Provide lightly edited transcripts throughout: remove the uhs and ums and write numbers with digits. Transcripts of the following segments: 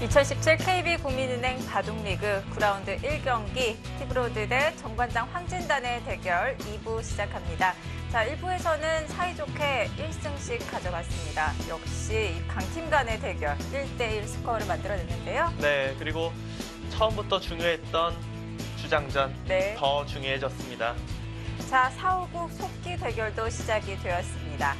2017 KB국민은행 바둑리그 9라운드 1경기 티브로드 대 정관장 황진단의 대결 2부 시작합니다. 자, 1부에서는 사이좋게 1승씩 가져갔습니다. 역시 이 강팀 간의 대결 1대1 스코어를 만들어냈는데요. 네, 그리고 처음부터 중요했던 주장전 네. 더 중요해졌습니다. 자, 4호국 속기 대결도 시작이 되었습니다.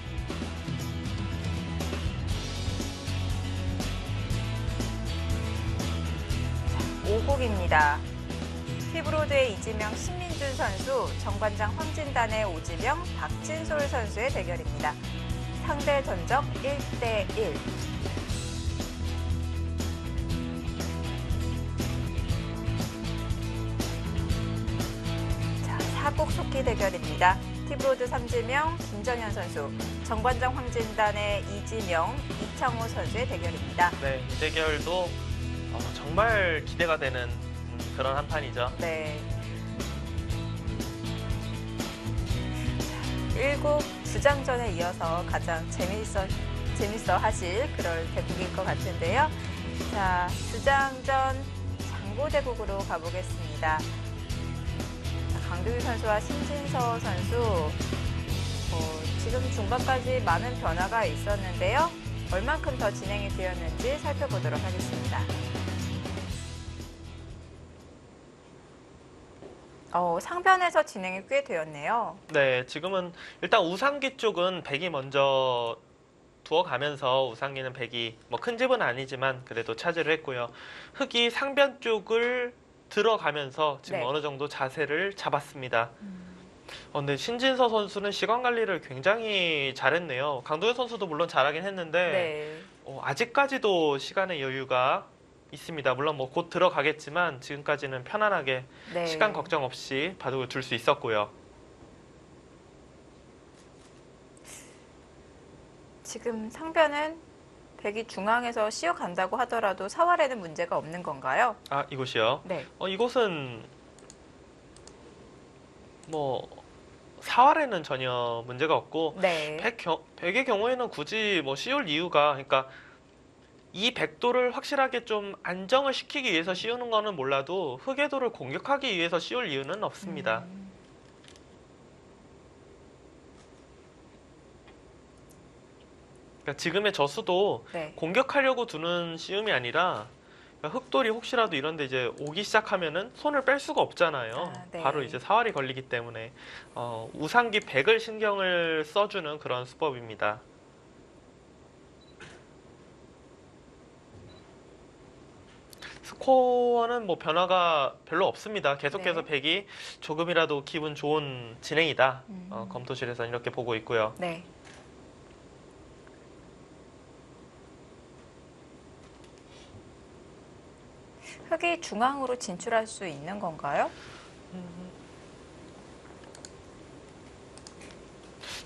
자, 5국입니다. 티브로드의 이지명, 신민준 선수, 정관장 황진단의 오지명, 박진솔 선수의 대결입니다. 상대 전적 1대1. 사국 속기 대결입니다. 티브로드 삼지명, 김정현 선수, 정관장 황진단의 이지명, 이창호 선수의 대결입니다. 네, 이 대결도 정말 기대가 되는 그런 한 판이죠. 네. 1국 주장전에 이어서 가장 재밌어 하실 그럴 대국일 것 같은데요. 자, 주장전 장고대국으로 가보겠습니다. 강두희 선수와 신진서 선수, 지금 중반까지 많은 변화가 있었는데요. 얼만큼 더 진행이 되었는지 살펴보도록 하겠습니다. 상변에서 진행이 꽤 되었네요. 네, 지금은 일단 우상기 쪽은 백이 먼저 두어가면서 우상기는 백이 큰 집은 아니지만 그래도 차지를 했고요. 흑이 상변 쪽을 들어가면서 지금 네. 어느 정도 자세를 잡았습니다. 근데 신진서 선수는 시간 관리를 굉장히 잘했네요. 강도현 선수도 물론 잘하긴 했는데 네. 아직까지도 시간의 여유가 있습니다. 물론 곧 들어가겠지만 지금까지는 편안하게 네. 시간 걱정 없이 바둑을 둘 수 있었고요. 지금 상변은 백이 중앙에서 씌어간다고 하더라도 사활에는 문제가 없는 건가요? 아, 이곳이요? 네. 이곳은 사활에는 전혀 문제가 없고 네. 백의 경우에는 굳이 씌울 이유가, 그러니까 이 백도를 확실하게 좀 안정을 시키기 위해서 씌우는 거는 몰라도 흑의 도를 공격하기 위해서 씌울 이유는 없습니다. 그러니까 지금의 저수도 네. 공격하려고 두는 시음이 아니라, 그러니까 흑돌이 혹시라도 이런데 이제 오기 시작하면은 손을 뺄 수가 없잖아요. 네. 바로 이제 사활이 걸리기 때문에 우상기 백을 신경을 써주는 그런 수법입니다. 스코어는 변화가 별로 없습니다. 계속해서 네. 백이 조금이라도 기분 좋은 진행이다. 검토실에서는 이렇게 보고 있고요. 네. 흑이 중앙으로 진출할 수 있는 건가요?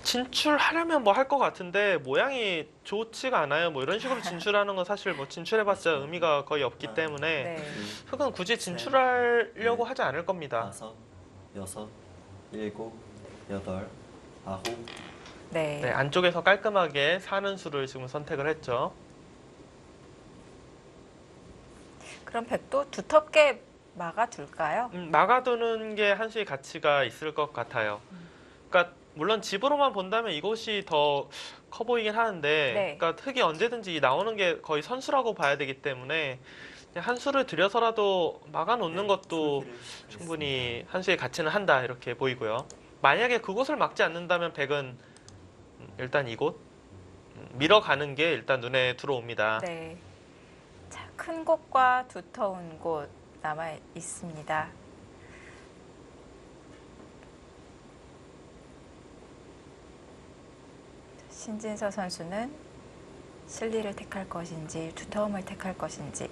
진출하려면 할 것 같은데 모양이 좋지가 않아요. 이런 식으로 진출하는 건 사실 진출해봤자 의미가 거의 없기 때문에 네. 흑은 굳이 진출하려고 하지 않을 겁니다. 5, 6, 7, 8, 9. 네. 네, 안쪽에서 깔끔하게 사는 수를 지금 선택을 했죠. 그럼 백도 두텁게 막아둘까요? 막아두는 게 한수의 가치가 있을 것 같아요. 그러니까 물론 집으로만 본다면 이곳이 더 커 보이긴 하는데, 네. 그러니까 흑이 언제든지 나오는 게 거의 선수라고 봐야 되기 때문에 그냥 한 수를 들여서라도 막아놓는 것도 충분히 한수의 가치는 한다, 이렇게 보이고요. 만약에 그곳을 막지 않는다면 백은 일단 이곳 밀어가는 게 일단 눈에 들어옵니다. 네. 자, 큰 곳과 두터운 곳 남아 있습니다. 신진서 선수는 실리를 택할 것인지 두터움을 택할 것인지.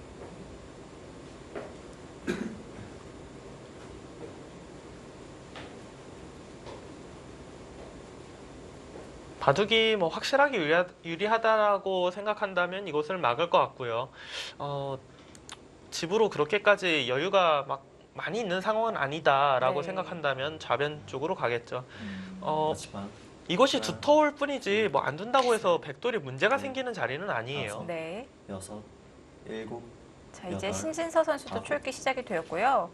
바둑이 확실하게 유리하다라고 생각한다면 이곳을 막을 것 같고요. 집으로 그렇게까지 여유가 많이 있는 상황은 아니다라고 네. 생각한다면 좌변 쪽으로 가겠죠. 하지만 이것이 두터울 뿐이지 안 둔다고 해서 백돌이 문제가 생기는 자리는 아니에요. 네. 6, 7, 자, 이제 여덟, 신진서 선수도 아홉. 출기 시작이 되었고요.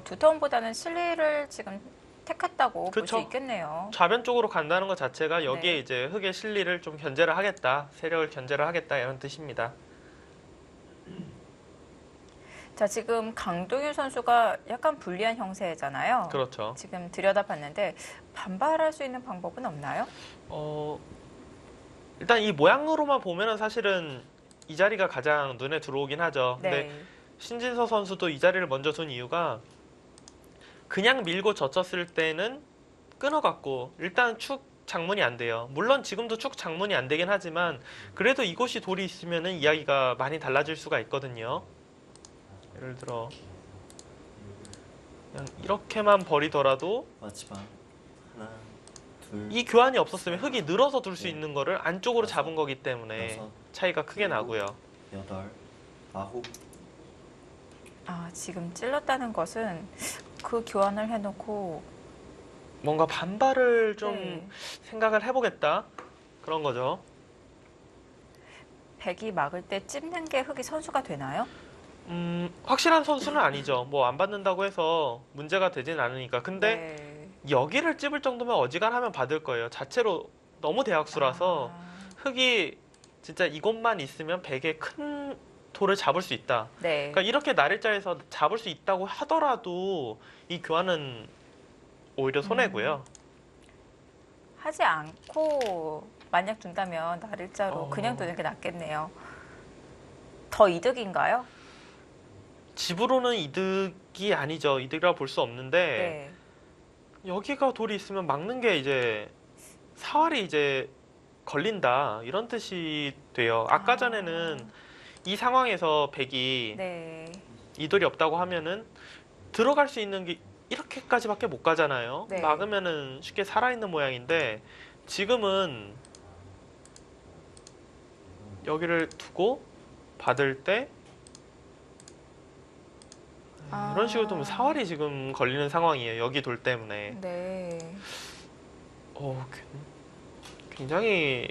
두터운보다는 실리를 지금 택했다고 볼 수 그쵸. 있겠네요. 좌변 쪽으로 간다는 것 자체가 여기에 네. 이제 흑의 실리를 좀 견제를 하겠다, 세력을 견제를 하겠다 이런 뜻입니다. 자, 지금 강동윤 선수가 약간 불리한 형세잖아요. 그렇죠. 지금 들여다봤는데 반발할 수 있는 방법은 없나요? 일단 이 모양으로만 보면은 사실은 이 자리가 가장 눈에 들어오긴 하죠. 근데 네. 신진서 선수도 이 자리를 먼저 둔 이유가 그냥 밀고 젖혔을 때는 끊어갖고 일단 축 장문이 안 돼요. 물론 지금도 축 장문이 안 되긴 하지만 그래도 이곳이 돌이 있으면은 이야기가 많이 달라질 수가 있거든요. 예를 들어 그냥 이렇게만 버리더라도 마지막 하나, 둘, 이 교환이 없었으면 흑이 늘어서 둘 수 네. 있는 거를 안쪽으로 잡은 거기 때문에 여섯, 차이가 크게 나고요. 여덟, 아홉, 아, 지금 찔렀다는 것은 그 교환을 해놓고 뭔가 반발을 좀 네. 생각을 해보겠다 그런 거죠. 백이 막을 때 찝는 게 흑이 선수가 되나요? 확실한 선수는 아니죠. 뭐 안 받는다고 해서 문제가 되진 않으니까. 근데 네. 여기를 찝을 정도면 어지간하면 받을 거예요. 자체로 너무 대학수라서 아, 흑이 진짜 이것만 있으면 백의 큰 돌을 잡을 수 있다. 네. 그러니까 이렇게 날일자에서 잡을 수 있다고 하더라도 이 교환은 오히려 손해고요. 하지 않고 만약 둔다면 날일자로 그냥 두는 게 낫겠네요. 더 이득인가요? 집으로는 이득이 아니죠. 이득이라 볼 수 없는데 네. 여기가 돌이 있으면 막는 게 이제 사활이 이제 걸린다 이런 뜻이 돼요. 아까 전에는 이 상황에서 백이 네. 이 돌이 없다고 하면은 들어갈 수 있는 게 이렇게까지밖에 못 가잖아요. 네. 막으면은 쉽게 살아있는 모양인데 지금은 여기를 두고 받을 때 이런 식으로 좀 사활이 지금 걸리는 상황이에요. 여기 돌 때문에. 네. 굉장히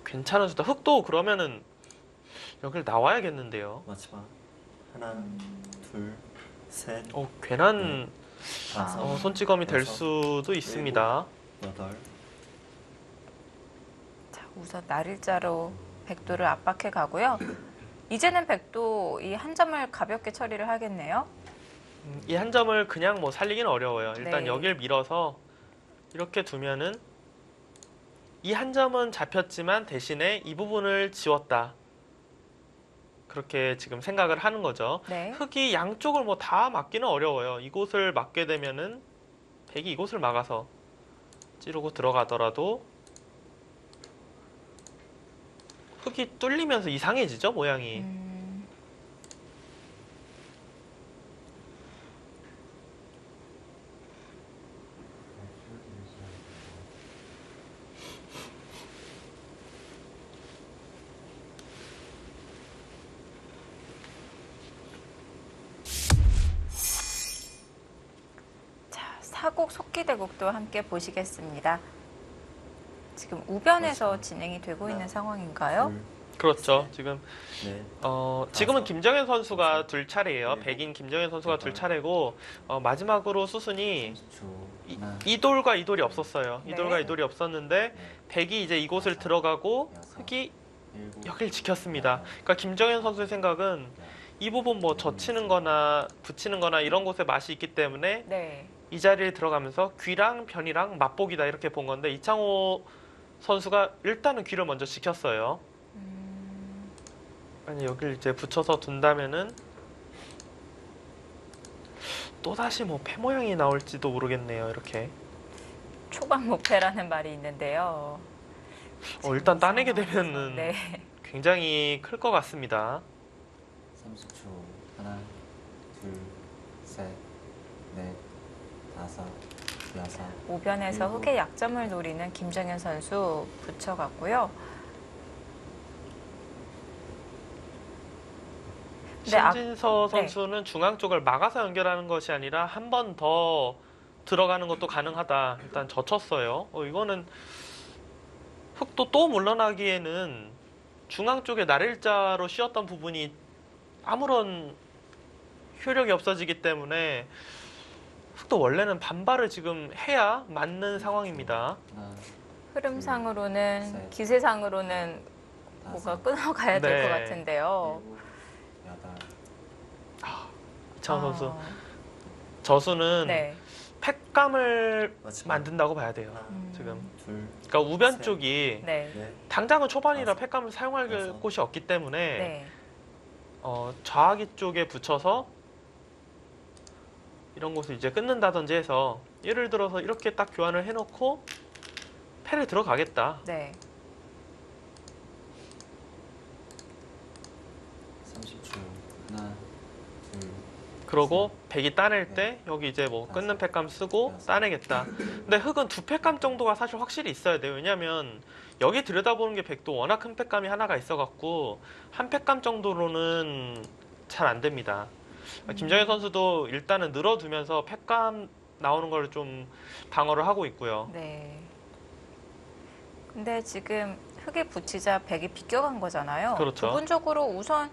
괜찮은 수다. 흑도 그러면은 여기를 나와야겠는데요. 마지막 하나, 둘, 셋, 괜한 다섯, 손찌검이 될 여섯, 수도 있습니다. 여덟, 자, 우선 날일자로 백도를 압박해 가고요. 이제는 백도 이 한 점을 가볍게 처리를 하겠네요. 이 한 점을 그냥 뭐 살리긴 어려워요. 일단 네. 여길 밀어서 이렇게 두면은 이 한 점은 잡혔지만 대신에 이 부분을 지웠다. 그렇게 지금 생각을 하는 거죠. 네. 흑이 양쪽을 뭐 다 막기는 어려워요. 이곳을 막게 되면은 백이 이곳을 막아서 찌르고 들어가더라도 흑이 뚫리면서 이상해지죠, 모양이. 자, 사곡 속기대곡도 함께 보시겠습니다. 지금 우변에서 그렇죠. 진행이 되고 하나, 있는 상황인가요? 둘, 그렇죠. 지금 넷, 지금은 다섯, 김정현 선수가 여섯, 둘 차례예요. 일곱, 백인 김정현 선수가 둘 여덟, 차례고 마지막으로 수순이 30초, 하나, 이 돌과 이 돌이 없었어요. 이 네. 돌과 이 돌이 없었는데 넷, 백이 이제 이곳을 다섯, 들어가고 여섯, 흑이 일곱, 여길 지켰습니다. 여덟, 그러니까 김정현 선수의 생각은 이 부분 뭐 젖히는 거나 붙이는 거나 이런 곳에 맛이 있기 때문에 네. 이 자리에 들어가면서 귀랑 변이랑 맛보기다 이렇게 본 건데 이창호 선수가 일단은 귀를 먼저 지켰어요. 아니 여기를 이제 붙여서 둔다면은 또다시 뭐 폐 모양이 나올지도 모르겠네요. 이렇게 초반목패라는 말이 있는데요. 일단 따내게 되면은 네. 굉장히 클 것 같습니다. 30초, 하나, 둘, 셋, 넷, 다섯, 여섯, 우변에서 일곱, 흑의 약점을 노리는 김정현 선수 붙여갔고요. 네, 신진서 네. 선수는 중앙 쪽을 막아서 연결하는 것이 아니라 한 번 더 들어가는 것도 가능하다. 일단 젖혔어요. 이거는 흑도 또 물러나기에는 중앙 쪽에 날일자로 씌웠던 부분이 아무런 효력이 없어지기 때문에 흑도 원래는 반발을 지금 해야 맞는 상황입니다. 하나, 흐름상으로는 셋, 기세상으로는 뭐가 다섯, 끊어가야 될 것 네. 같은데요. 일곱, 여덟. 이창호 선수 저수는 네. 팩감을 마지막. 만든다고 봐야 돼요. 음. 지금 둘, 그러니까 우변 셋. 쪽이 네. 넷, 당장은 초반이라 다섯, 팩감을 사용할 여섯. 곳이 없기 때문에 네. 좌하기 쪽에 붙여서 이런 곳을 이제 끊는다든지 해서 예를 들어서 이렇게 딱 교환을 해놓고 패를 들어가겠다. 네. 30초. 하나, 둘, 그러고 백이 따낼 네. 때 여기 이제 뭐 끊는 다섯, 팩감 쓰고 여섯. 따내겠다. 근데 흑은 두 팩감 정도가 사실 확실히 있어야 돼요. 왜냐면 여기 들여다보는 게 백도 워낙 큰 팩감이 하나가 있어갖고 한 팩감 정도로는 잘 안 됩니다. 김정현 선수도 일단은 늘어두면서 팩감 나오는 걸 좀 방어를 하고 있고요. 네. 근데 지금 흙에 붙이자 백이 비껴간 거잖아요. 그렇죠. 부분적으로 우선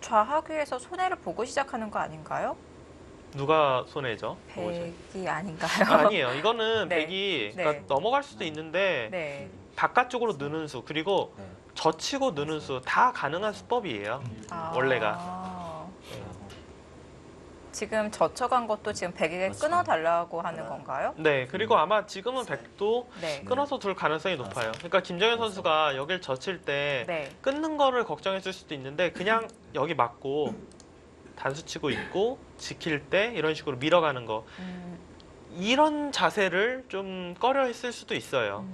좌하귀에서 손해를 보고 시작하는 거 아닌가요? 누가 손해죠? 백이 아닌가요? 아니에요. 이거는 네. 백이 네. 그러니까 넘어갈 수도 있는데 네. 바깥쪽으로 느는 수 그리고 넷, 젖히고 느는 수 다 가능한 수법이에요. 일곱, 아. 원래가. 아홉. 지금 젖혀간 것도 지금 백에게 그렇죠. 끊어달라고 하는 하나. 건가요? 네, 그리고 아마 지금은 셋. 백도 네. 끊어서 둘 가능성이 높아요. 그러니까 김정현 다섯. 선수가 여길 젖힐 때 네. 끊는 거를 걱정했을 수도 있는데 그냥 여기 맞고 단수 치고 있고 지킬 때 이런 식으로 밀어가는 거 음, 이런 자세를 좀 꺼려 했을 수도 있어요.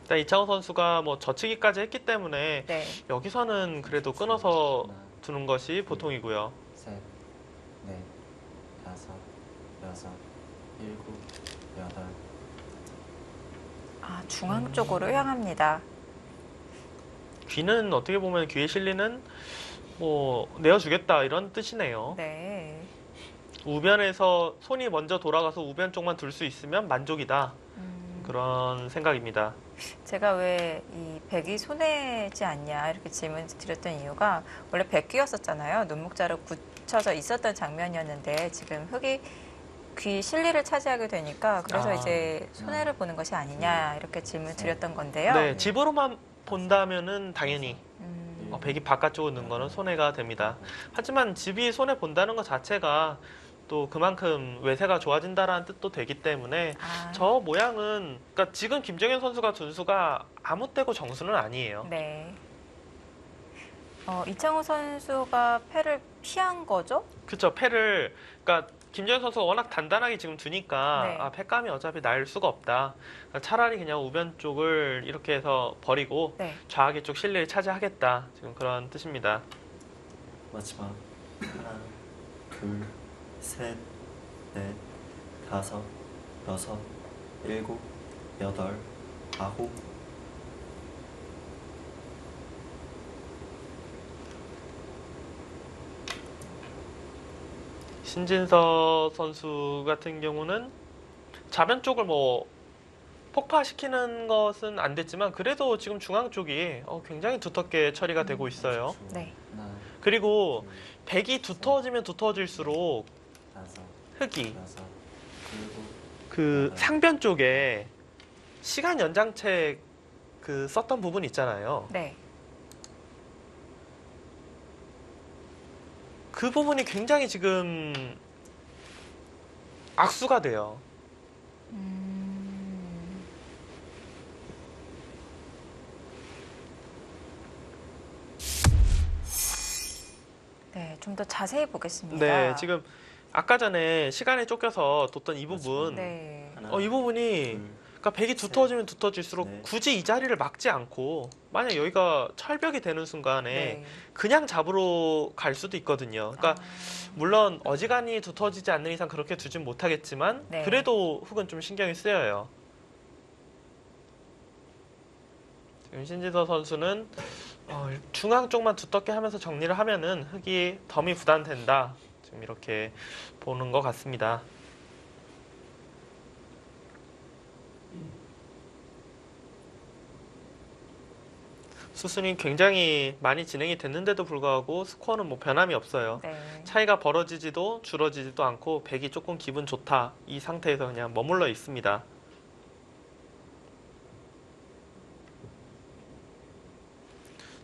일단 이창호 선수가 뭐 젖히기까지 했기 때문에 네. 여기서는 그래도 끊어서 하나, 두는 것이 보통이고요. 셋, 넷, 다섯, 여섯, 일곱, 여덟. 아, 중앙 쪽으로 향합니다. 귀는 어떻게 보면 귀에 실리는 뭐 내어주겠다 이런 뜻이네요. 네. 우변에서 손이 먼저 돌아가서 우변 쪽만 둘 수 있으면 만족이다. 그런 생각입니다. 제가 왜 이 백이 손해지 않냐 이렇게 질문 드렸던 이유가 원래 백귀였었잖아요. 눈목자로 굳혀져 있었던 장면이었는데 지금 흙이 귀 실리를 차지하게 되니까 그래서 아. 이제 손해를 보는 것이 아니냐 이렇게 질문 드렸던 건데요. 네, 집으로만 본다면은 당연히 음, 백이 바깥쪽으로 넣는 거는 손해가 됩니다. 하지만 집이 손해 본다는 것 자체가 또 그만큼 외세가 좋아진다라는 뜻도 되기 때문에 아, 저 모양은 그러니까 지금 김정현 선수가 둔 수가 아무 때고 정수는 아니에요. 네. 이창호 선수가 패를 피한 거죠? 그쵸, 패를 그러니까 김정현 선수가 워낙 단단하게 지금 두니까 네. 아, 패감이 어차피 날 수가 없다. 그러니까 차라리 그냥 우변 쪽을 이렇게 해서 버리고 네. 좌하기 쪽 실리를 차지하겠다. 지금 그런 뜻입니다. 마지막. 하나, 둘, 셋, 넷, 다섯, 여섯, 일곱, 여덟, 아홉. 신진서 선수 같은 경우는 좌변 쪽을 뭐 폭파시키는 것은 안 됐지만 그래도 지금 중앙 쪽이 굉장히 두텁게 처리가 되고 있어요. 30초. 네. 하나, 그리고 둘, 백이 두터워지면 두터워질수록 다섯, 흙이 여섯, 일곱. 그 상변 쪽에 시간 연장책 그 썼던 부분 있잖아요. 네. 그 부분이 굉장히 지금 악수가 돼요. 네, 좀 더 자세히 보겠습니다. 네, 지금 아까 전에 시간에 쫓겨서 뒀던 이 부분, 네. 하나, 이 부분이 둘, 그러니까 백이 두터워지면 두터워질수록 네. 굳이 이 자리를 막지 않고 만약 여기가 철벽이 되는 순간에 네. 그냥 잡으러 갈 수도 있거든요. 그러니까 아, 물론 어지간히 두터워지지 않는 이상 그렇게 두진 못하겠지만 네. 그래도 흙은 좀 신경이 쓰여요. 지금 신지서 선수는 중앙 쪽만 두텁게 하면서 정리를 하면은 흙이 덤이 부담된다. 지금 이렇게 보는 것 같습니다. 수순이 굉장히 많이 진행이 됐는데도 불구하고 스코어는 뭐 변함이 없어요. 네. 차이가 벌어지지도 줄어지지도 않고 백이 조금 기분 좋다 이 상태에서 그냥 머물러 있습니다.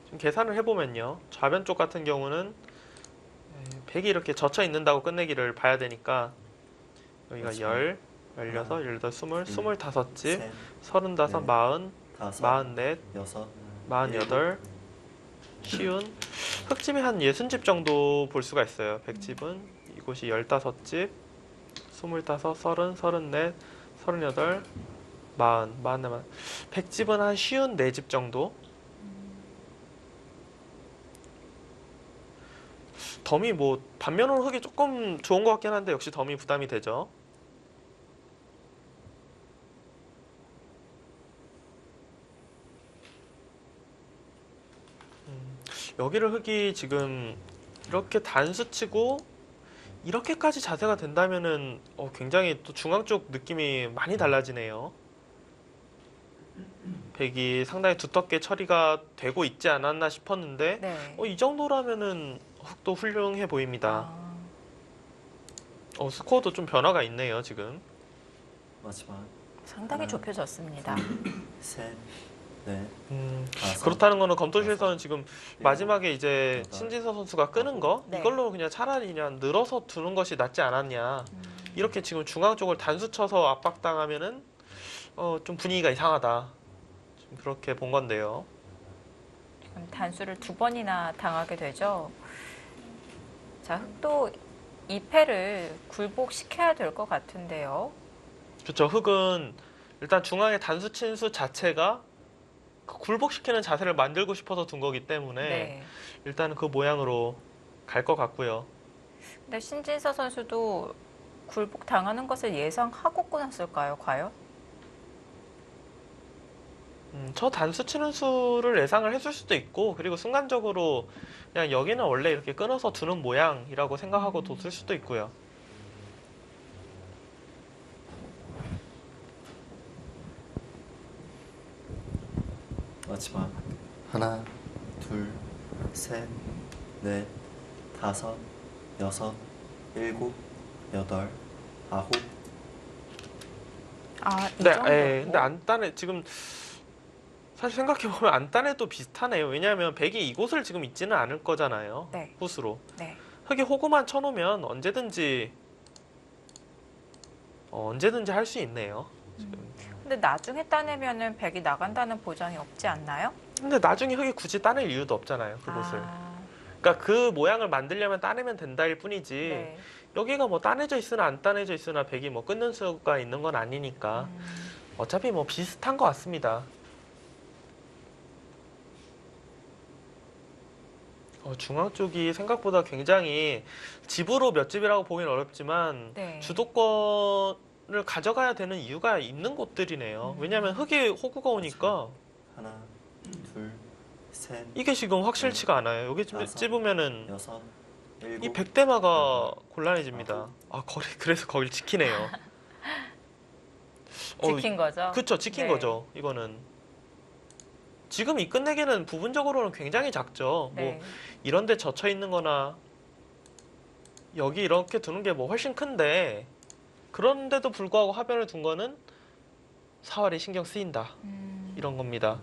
지금 계산을 해보면요. 좌변 쪽 같은 경우는 백이 이렇게 젖혀 있는다고 끝내기를 봐야 되니까 여기가 그렇죠. 10, 16, 18, 20, 25집, 셋, 35, 넷, 40, 다섯, 44, 여섯, 48, 쉬운 흙집이 한 60집 정도 볼 수가 있어요. 100집은 이곳이 15집, 25, 30, 34, 38, 40, 44, 100집은 한 쉬운 4집 정도. 덤이 뭐 반면으로 흙이 조금 좋은 것 같긴 한데 역시 덤이 부담이 되죠. 여기를 흙이 지금 이렇게 단수 치고 이렇게까지 자세가 된다면은 굉장히 또 중앙 쪽 느낌이 많이 달라지네요. 백이 상당히 두텁게 처리가 되고 있지 않았나 싶었는데 네. 이 정도라면은 흙도 훌륭해 보입니다. 아, 스코어도 좀 변화가 있네요, 지금. 마지막 상당히 하나, 좁혀졌습니다. 셋, 넷, 다섯, 그렇다는 거는 검토실에서는 지금 일곱, 마지막에 이제 여덟, 신진서 선수가 끄는 거 네. 이걸로 그냥 차라리 그냥 늘어서 두는 것이 낫지 않았냐. 이렇게 지금 중앙 쪽을 단수 쳐서 압박당하면은 좀 분위기가 이상하다. 지금 그렇게 본 건데요. 지금 단수를 2번이나 당하게 되죠. 자, 흑도 2패를 굴복시켜야 될 것 같은데요. 그렇죠. 흙은 일단 중앙에 단수 친 수 자체가 그 굴복시키는 자세를 만들고 싶어서 둔 거기 때문에 네. 일단은 그 모양으로 갈 것 같고요. 근데 신진서 선수도 굴복 당하는 것을 예상하고 끊었을까요, 과연? 저 단수 치는 수를 예상을 했을 수도 있고 그리고 순간적으로 그냥 여기는 원래 이렇게 끊어서 두는 모양이라고 생각하고 뒀을 수도 있고요. 마지막 하나, 둘, 셋, 넷, 다섯, 여섯, 일곱, 여덟, 아홉. 아, 이 네, 정도. 근데 안단에 지금 사실 생각해보면 안단에도 비슷하네요. 왜냐하면 백이 이곳을 지금 있지는 않을 거잖아요. 네. 후수로. 네. 흙이 호구만 쳐놓으면 언제든지 할 수 있네요. 지금. 근데 나중에 따내면은 백이 나간다는 보장이 없지 않나요? 근데 나중에 흙이 굳이 따낼 이유도 없잖아요. 그곳을. 아, 그러니까 그 모양을 만들려면 따내면 된다일 뿐이지 네. 여기가 뭐 따내져 있으나 안 따내져 있으나 백이 뭐 끊는 수가 있는 건 아니니까 어차피 뭐 비슷한 것 같습니다. 중앙 쪽이 생각보다 굉장히 집으로 몇 집이라고 보기는 어렵지만 네. 주도권을 가져가야 되는 이유가 있는 곳들이네요. 왜냐하면 흙이 호구가 오니까 하나, 둘, 셋, 이게 지금 확실치가 않아요. 여기 다섯, 찝으면은 여섯, 이 일곱, 백대마가 곤란해집니다. 그래서 거길 지키네요. 지킨 거죠? 그쵸, 지킨 네. 거죠. 이거는 지금 이 끝내기는 부분적으로는 굉장히 작죠. 네. 뭐 이런데 젖혀 있는 거나 여기 이렇게 두는 게 뭐 훨씬 큰데 그런데도 불구하고 하변을 둔 거는 사활이 신경 쓰인다. 이런 겁니다.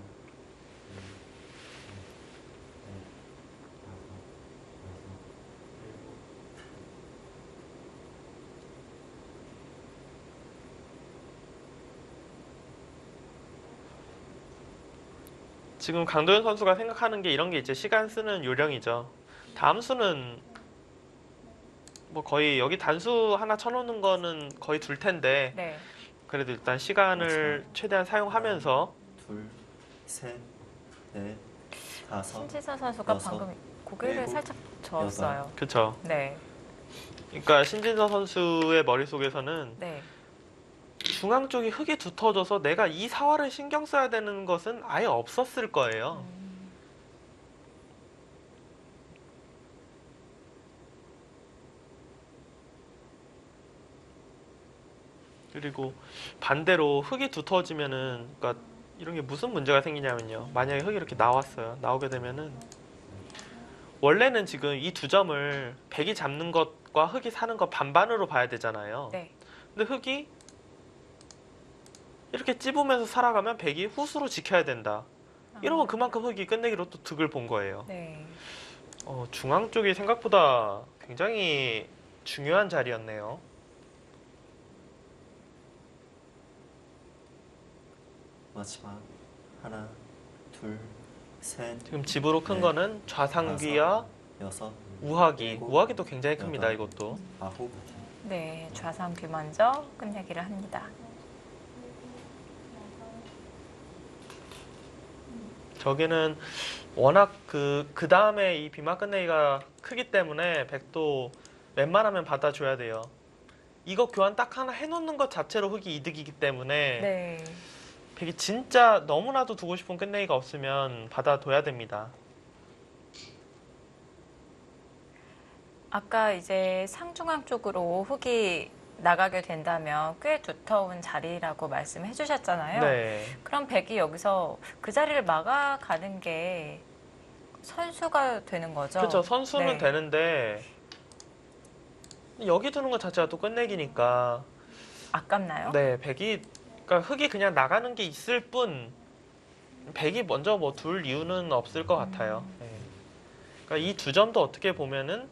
지금 강도현 선수가 생각하는 게 이런 게 이제 시간 쓰는 요령이죠. 다음 수는 뭐 거의 여기 단수 하나 쳐놓는 거는 거의 둘 텐데 네. 그래도 일단 시간을 최대한 사용하면서 둘, 셋, 넷, 다섯, 신진서 선수가 여섯, 방금 고개를 일곱, 살짝 저었어요. 그쵸. 네. 그러니까 신진서 선수의 머릿속에서는 네. 중앙 쪽이 흙이 두터워져서 내가 이 사활을 신경 써야 되는 것은 아예 없었을 거예요. 그리고 반대로 흙이 두터워지면은 그러니까 이런 게 무슨 문제가 생기냐면요. 만약에 흙이 이렇게 나왔어요. 나오게 되면은 원래는 지금 이 두 점을 백이 잡는 것과 흙이 사는 것 반반으로 봐야 되잖아요. 네. 근데 흙이 이렇게 찝으면서 살아가면 백이 후수로 지켜야 된다. 이러면 그만큼 흙이 끝내기로 또 득을 본 거예요. 네. 중앙 쪽이 생각보다 굉장히 중요한 자리였네요. 마지막 하나, 둘, 셋, 지금 집으로 큰 네. 거는 좌상귀와 여섯, 우하귀. 일곱, 우하귀도 굉장히 큽니다. 여덟. 이것도. 아홉, 네, 좌상귀 먼저 끝내기를 합니다. 저기는 워낙 그 다음에 이 비마 끝내기가 크기 때문에 백도 웬만하면 받아줘야 돼요. 이거 교환 딱 하나 해놓는 것 자체로 흙이 이득이기 때문에 네. 백이 진짜 너무나도 두고 싶은 끝내기가 없으면 받아둬야 됩니다. 아까 이제 상중앙 쪽으로 흙이 나가게 된다면 꽤 두터운 자리라고 말씀해 주셨잖아요. 네. 그럼 백이 여기서 그 자리를 막아가는 게 선수가 되는 거죠? 그렇죠. 선수는 네. 되는데 여기 두는 것 자체가 또 끝내기니까 아깝나요? 네, 백이 그러니까 흙이 그냥 나가는 게 있을 뿐 백이 먼저 뭐 둘 이유는 없을 것 같아요. 네. 그러니까 이 두 점도 어떻게 보면은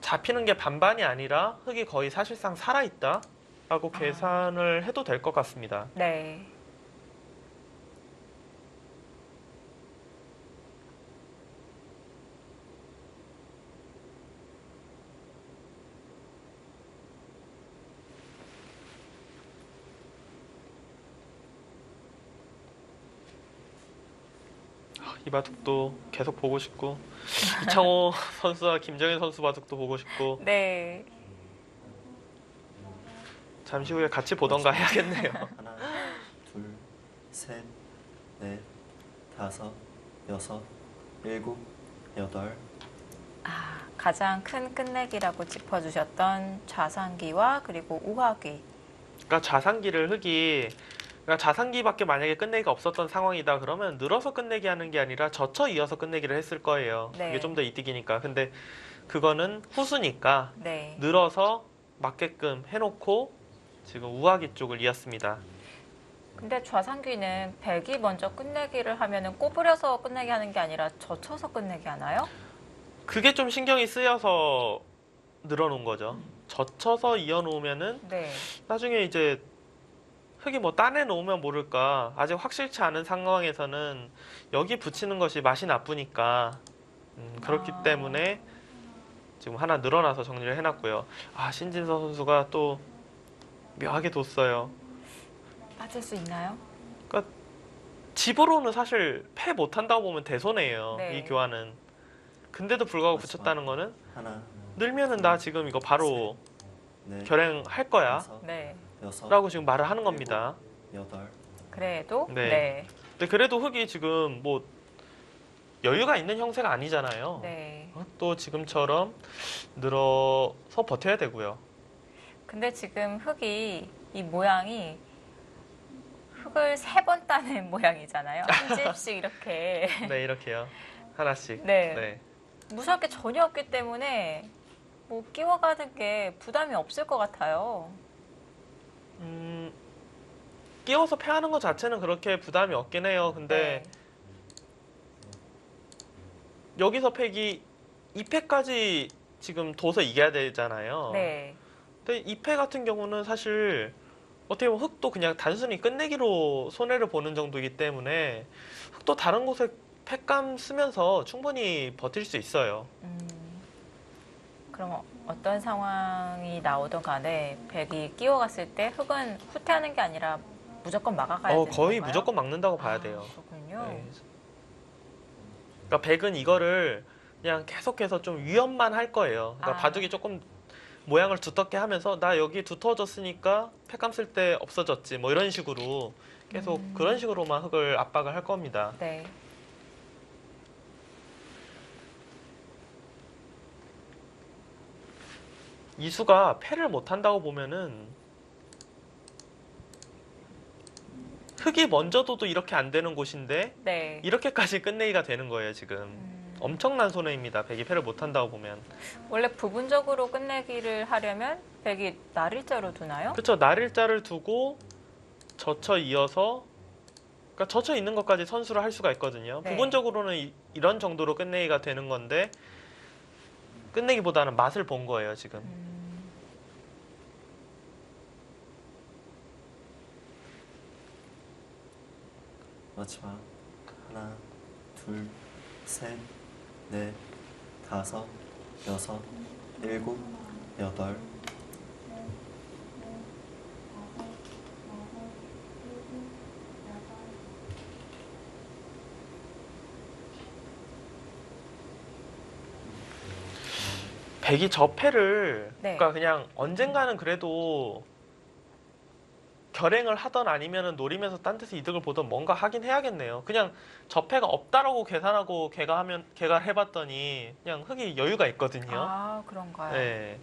잡히는 게 반반이 아니라 흙이 거의 사실상 살아있다라고 계산을 해도 될 것 같습니다. 네. 이 바둑도 계속 보고 싶고 이창호 선수와 김정현 선수 바둑도 보고 싶고 네. 잠시 후에 같이 보던가 해야겠네요. 하나, 둘, 셋, 넷, 다섯, 여섯, 일곱, 여덟, 가장 큰 끝내기라고 짚어주셨던 좌상귀와 그리고 우하귀. 그러니까 좌상기를 흙이 그러니까 좌상기밖에 만약에 끝내기가 없었던 상황이다 그러면 늘어서 끝내기 하는 게 아니라 젖혀 이어서 끝내기를 했을 거예요. 네. 그게 좀 더 이득이니까. 근데 그거는 후수니까 네. 늘어서 맞게끔 해놓고 지금 우하기 쪽을 이었습니다. 근데 좌상귀는 백이 먼저 끝내기를 하면은 꼬부려서 끝내기 하는 게 아니라 젖혀서 끝내기 하나요? 그게 좀 신경이 쓰여서 늘어놓은 거죠. 젖혀서 이어놓으면은 네. 나중에 이제 흙이 뭐 따내놓으면 모를까 아직 확실치 않은 상황에서는 여기 붙이는 것이 맛이 나쁘니까 그렇기 때문에 지금 하나 늘어나서 정리를 해놨고요. 신진서 선수가 또 묘하게 뒀어요. 빠질 수 있나요? 그러니까 집으로는 사실 패 못한다고 보면 대손해예요. 네. 이 교환은. 근데도 불구하고 붙였다는 거는 하나, 늘면은 나 지금 이거 바로 넷, 결행할 거야 다섯, 네. 여섯, 라고 지금 말을 하는 겁니다. 여덟, 그래도 네. 네. 근데 그래도 흙이 지금 뭐 여유가 있는 형세가 아니잖아요. 네. 또 지금처럼 늘어서 버텨야 되고요. 근데 지금 흙이 이 모양이 흙을 3번 따는 모양이잖아요. 한 집씩 이렇게. 네, 이렇게요. 하나씩. 네. 무서울 게 전혀 없기 때문에 뭐 끼워가는 게 부담이 없을 것 같아요. 끼워서 패하는 것 자체는 그렇게 부담이 없긴 해요. 근데 네. 여기서 패기 2패까지 지금 둬서 이겨야 되잖아요. 네. 근데 2패 같은 경우는 사실 어떻게 보면 흙도 그냥 단순히 끝내기로 손해를 보는 정도이기 때문에 흙도 다른 곳에 패감 쓰면서 충분히 버틸 수 있어요. 그럼 어떤 상황이 나오든 간에 백이 끼워갔을 때 흙은 후퇴하는 게 아니라 무조건 막아가야 되는 거의 건가요? 무조건 막는다고 봐야 돼요. 그렇군요. 네. 그러니까 백은 이거를 그냥 계속해서 좀 위험만 할 거예요. 그러니까 바둑이 조금 모양을 두텁게 하면서 나 여기 두터워졌으니까 패감 쓸 때 없어졌지 뭐 이런 식으로 계속 그런 식으로만 흙을 압박을 할 겁니다. 네. 이수가 패를 못한다고 보면은 흙이 먼저 둬도 이렇게 안 되는 곳인데 네. 이렇게까지 끝내기가 되는 거예요, 지금. 엄청난 손해입니다. 백이 패를 못 한다고 보면. 원래 부분적으로 끝내기를 하려면 백이 날일자로 두나요? 그렇죠. 날일자를 두고 젖혀 이어서 그러니까 젖혀 있는 것까지 선수를 할 수가 있거든요. 네. 부분적으로는 이런 정도로 끝내기가 되는 건데 끝내기보다는 맛을 본 거예요, 지금. 마지막 하나, 둘, 셋, 넷, 다섯, 여섯, 일곱, 여덟. 백이 저 패를 네. 그러니까 그냥 언젠가는 그래도 결행을 하던 아니면은 노리면서 딴 데서 이득을 보던 뭔가 하긴 해야겠네요. 그냥 저 패가 없다라고 계산하고 개가를 해봤더니 그냥 흙이 여유가 있거든요. 아, 그런가요? 네.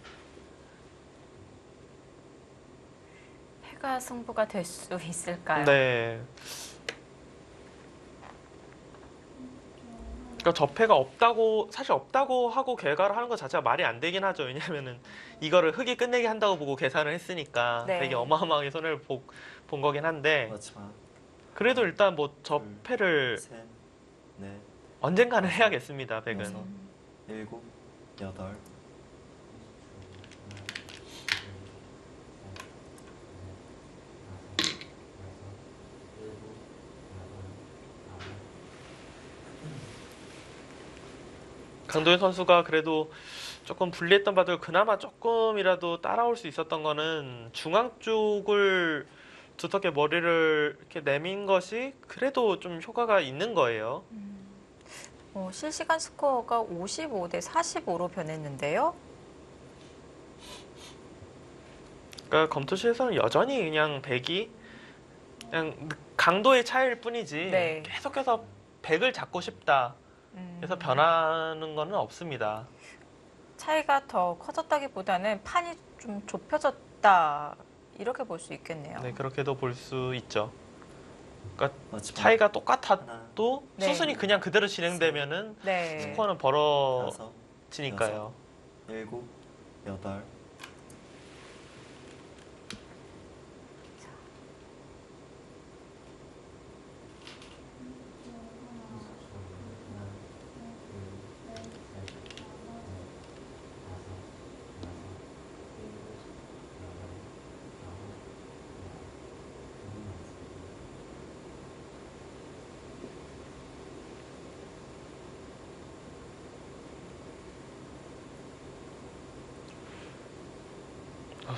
패가 승부가 될 수 있을까요? 네. 그러니까 저 패가 사실 없다고 하고 개가를 하는 것 자체가 말이 안 되긴 하죠. 왜냐면은 이거를 흙이 끝내기 한다고 보고 계산을 했으니까 네. 되게 어마어마하게 손해를 본 거긴 한데 마지막 그래도 일단 뭐 저 둘, 패를 셋, 넷, 언젠가는 해야겠습니다. 백은. 여섯, 일곱, 여덟. 강도현 선수가 그래도 조금 불리했던 바들 그나마 조금이라도 따라올 수 있었던 거는 중앙 쪽을 두텁게 머리를 이렇게 내민 것이 그래도 좀 효과가 있는 거예요. 실시간 스코어가 55대 45로 변했는데요. 그러니까 검토실에서는 여전히 그냥 백이 그냥 강도의 차이일 뿐이지 네. 계속해서 백을 잡고 싶다. 그래서 변하는 거는 없습니다. 차이가 더 커졌다기보다는 판이 좀 좁혀졌다 이렇게 볼 수 있겠네요. 네, 그렇게도 볼 수 있죠. 그러니까 마지막 차이가 하나, 똑같아도 네. 수순이 그냥 그대로 진행되면은 네. 스코어는 다섯, 벌어지니까요. 일곱, 여덟.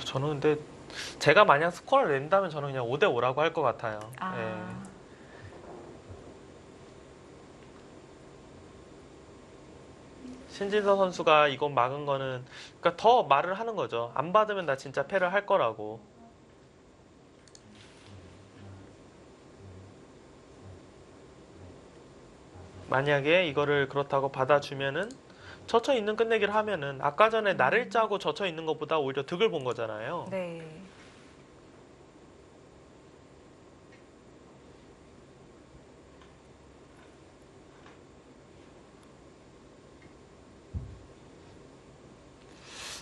저는 근데 제가 만약 스코어를 낸다면 저는 그냥 5대 5라고 할 것 같아요. 아, 예. 신진서 선수가 이건 막은 거는 그러니까 더 말을 하는 거죠. 안 받으면 나 진짜 패를 할 거라고. 만약에 이거를 그렇다고 받아주면은 젖혀 있는 끝내기를 하면은 아까 전에 나를 짜고 젖혀 있는 것보다 오히려 득을 본 거잖아요. 네.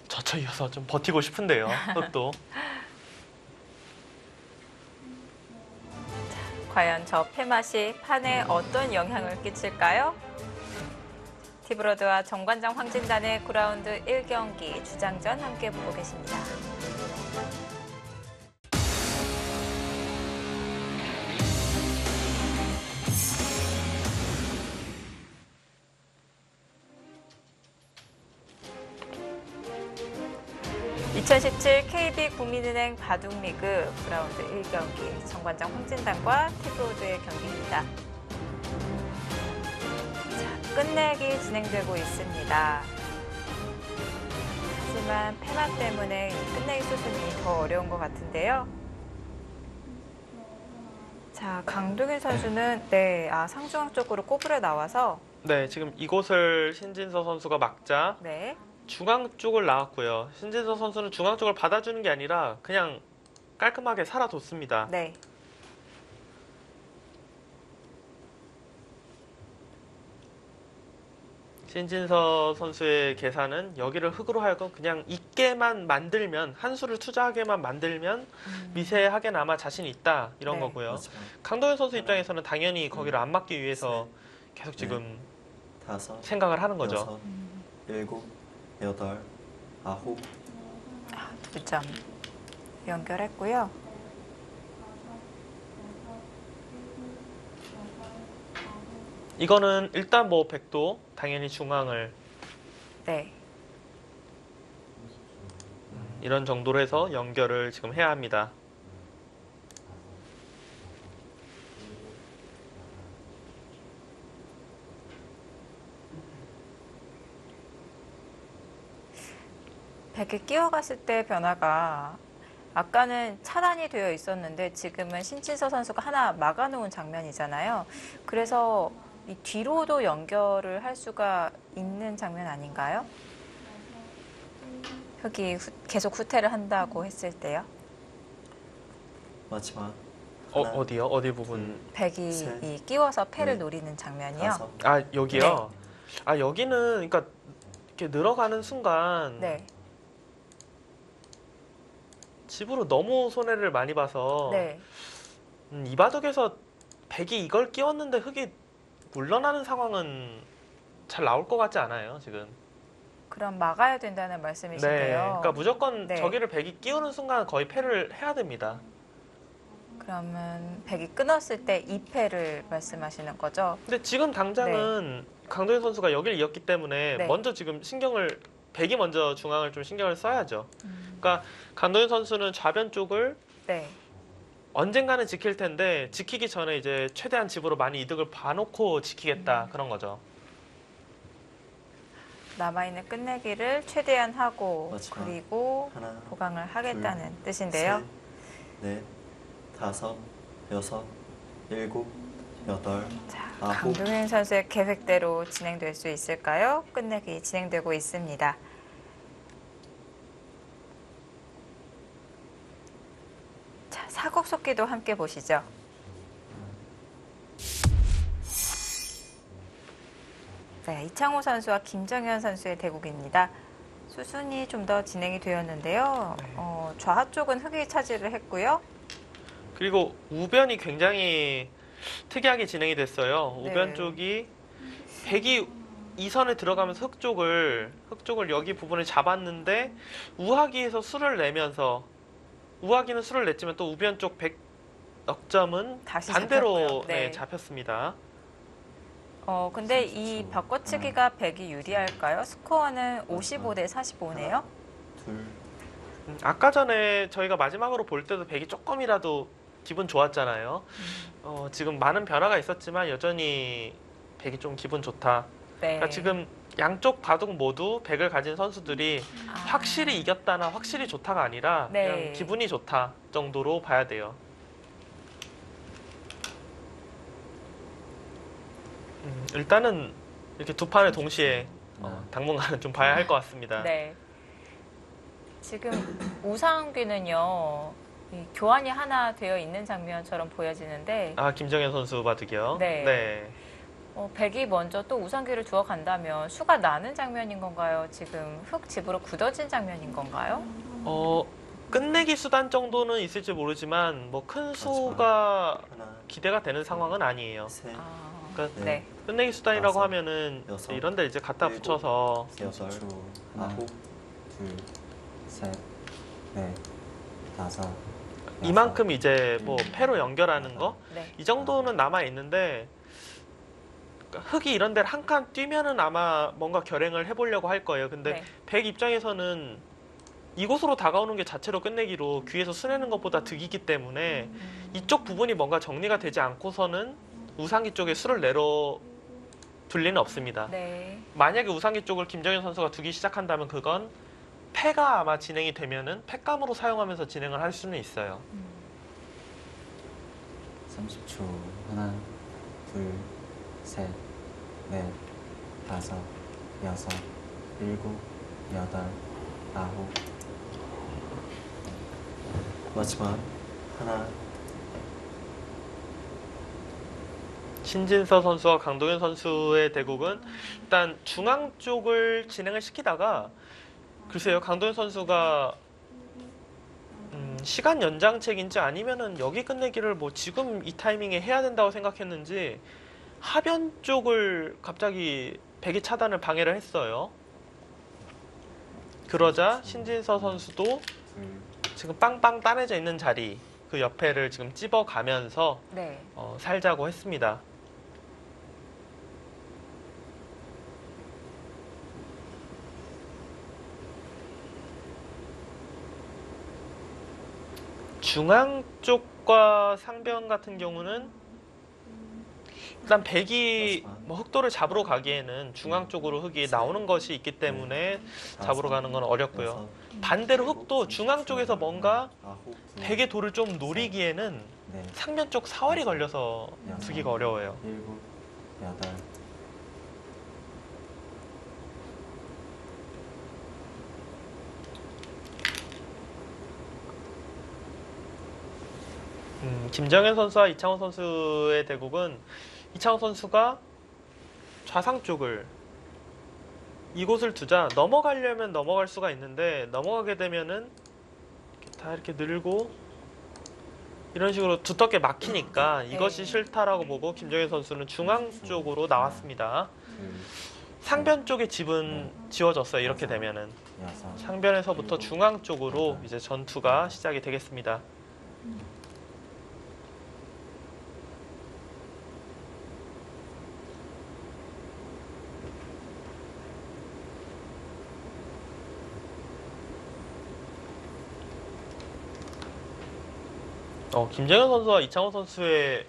젖혀 이어서 좀 버티고 싶은데요. 흙도. 과연 저 패맛이 판에 어떤 영향을 끼칠까요? 티브로드와 정관장 황진단의 9라운드 1경기 주장전 함께 보고 계십니다. (2017) KB국민은행 바둑리그 9라운드 1경기 정관장 황진단과 티브로드의 경기입니다. 자, 끝내기 진행되고 있습니다. 하지만 패맛 때문에 이 끝내기 수순이 더 어려운 것 같은데요. 자, 강동윤 선수는 상중앙 쪽으로 꼬부려 나와서 네, 지금 이곳을 신진서 선수가 막자 네, 중앙 쪽을 나왔고요. 신진서 선수는 중앙 쪽을 받아주는 게 아니라 그냥 깔끔하게 살아뒀습니다. 네. 신진서 선수의 계산은 여기를 흙으로 하여금 그냥 있게만 만들면, 한 수를 투자하게만 만들면 미세하게나마 자신이 있다 이런 네. 거고요. 마지막 강동현 선수 입장에서는 당연히 거기를 안 맞기 위해서 계속 지금 다섯, 생각을 하는 거죠. 여섯, 일곱, 여덟, 아홉, 2점 연결했고요. 이거는 일단 뭐 백도 당연히 중앙을 네. 이런 정도로 해서 연결을 지금 해야 합니다. 백에 끼워갔을 때 변화가 아까는 차단이 되어 있었는데 지금은 신진서 선수가 하나 막아놓은 장면이잖아요. 그래서 이 뒤로도 연결을 할 수가 있는 장면 아닌가요? 흑이 계속 후퇴를 한다고 했을 때요. 마지막 하나, 어디요? 어디 부분? 백이 셋, 이 끼워서 패를 넷, 노리는 장면이요. 다섯, 아, 여기요? 아, 여기는 그러니까 이렇게 늘어가는 순간 네. 집으로 너무 손해를 많이 봐서 네. 이 바둑에서 백이 이걸 끼웠는데 흑이 물러나는 상황은 잘 나올 것 같지 않아요, 지금. 그럼 막아야 된다는 네. 말씀이신데요. 그러니까 무조건 네. 저기를 백이 끼우는 순간 거의 패를 해야 됩니다. 그러면 백이 끊었을 때 2패를 말씀하시는 거죠? 근데 지금 당장은 강동현 선수가 여기를 이었기 때문에 네. 먼저 지금 백이 먼저 중앙을 좀 신경을 써야죠. 그러니까 강동현 선수는 좌변 쪽을 네. 언젠가는 지킬 텐데 지키기 전에 이제 최대한 집으로 많이 이득을 봐놓고 지키겠다 그런 거죠. 남아있는 끝내기를 최대한 하고 마지막. 그리고 하나, 보강을 하겠다는 뜻인데요. 셋, 넷, 다섯, 여섯, 일곱, 여덟, 자, 아홉. 강동현 선수의 계획대로 진행될 수 있을까요? 끝내기 진행되고 있습니다. 자, 사곡속기도 함께 보시죠. 네, 이창호 선수와 김정현 선수의 대국입니다. 수순이 좀 더 진행이 되었는데요. 네. 좌하 쪽은 흑이 차지를 했고요. 그리고 우변이 굉장히 특이하게 진행이 됐어요. 네. 우변 쪽이 백이 이 선에 들어가면서 흑 쪽을 여기 부분을 잡았는데 우하기에서 수를 내면서 우하기는 수를 냈지만 또 우변 쪽 백 넉점은 다시 반대로 잡혔고요. 네. 네, 잡혔습니다. 근데 이 바꿔치기가 백이 유리할까요? 스코어는 55대 45네요. 둘, 아까 전에 저희가 마지막으로 볼 때도 백이 조금이라도 기분 좋았잖아요. 지금 많은 변화가 있었지만 여전히 백이 좀 기분 좋다. 네. 그러니까 지금 양쪽 바둑 모두 백을 가진 선수들이 확실히 이겼다나 확실히 좋다가 아니라 네. 그냥 기분이 좋다 정도로 봐야 돼요. 일단은 이렇게 두 판을 동시에 당분간은 좀 봐야 할 것 같습니다. 네. 지금 우상규는요, 이 교환이 하나 되어 있는 장면처럼 보여지는데, 아, 김정현 선수 바둑이요? 네. 백이 먼저 또 우상규를 주워 간다면 수가 나는 장면인 건가요? 지금 흑 집으로 굳어진 장면인 건가요? 끝내기 수단 정도는 있을지 모르지만 뭐 큰 수가 하나, 기대가 되는 상황은 아니에요. 셋, 그러니까 네. 끝내기 수단이라고 다섯, 하면은 여섯, 이런 데 이제 갖다 일곱, 붙여서 여덟, 아홉, 둘, 셋, 넷, 다섯. 이만큼 이제 뭐 패로 연결하는 거 네. 이 정도는 남아 있는데 그러니까 흑이 이런 데를 한 칸 뛰면은 아마 뭔가 결행을 해보려고 할 거예요. 근데 네. 백 입장에서는 이곳으로 다가오는 게 자체로 끝내기로 귀에서 수내는 것보다 득이기 때문에 이쪽 부분이 뭔가 정리가 되지 않고서는 우상기 쪽에 수를 내려 둘 리는 없습니다. 네. 만약에 우상기 쪽을 김정현 선수가 두기 시작한다면 그건 패가 아마 진행이 되면은 패감으로 사용하면서 진행을 할 수는 있어요. 30초. 하나, 둘, 셋, 넷, 다섯, 여섯, 일곱, 여덟, 아홉. 마지막. 하나, 신진서 선수와 강동현 선수의 대국은 일단 중앙 쪽을 진행을 시키다가 글쎄요, 강동현 선수가 시간 연장책인지 아니면은 여기 끝내기를 뭐 지금 이 타이밍에 해야 된다고 생각했는지 하변 쪽을 갑자기 배기 차단을 방해를 했어요. 그러자 신진서 선수도 둘, 지금 빵빵 따내져 있는 자리 그 옆에를 지금 찝어가면서 네. 살자고 했습니다. 중앙 쪽과 상변 같은 경우는 일단 백이 뭐 흑도를 잡으러 가기에는 중앙 쪽으로 흑이 나오는 것이 있기 때문에 잡으러 가는 건 어렵고요. 반대로 흑도 중앙 쪽에서 뭔가 백의 돌을 좀 노리기에는 넷, 상변 쪽 사활이 걸려서 두기가 어려워요. 일곱, 여덟, 김정현 선수와 이창호 선수의 대국은 이창호 선수가 좌상 쪽을 이곳을 두자 넘어가려면 넘어갈 수가 있는데 넘어가게 되면은 이렇게 다 이렇게 늘고 이런 식으로 두텁게 막히니까 이것이 싫다라고 보고 김정현 선수는 중앙 쪽으로 나왔습니다. 둘, 상변 쪽의 집은 지워졌어요. 이렇게 되면은 여섯, 상변에서부터 중앙 쪽으로 이제 전투가 시작이 되겠습니다. 김정현 선수와 이창호 선수의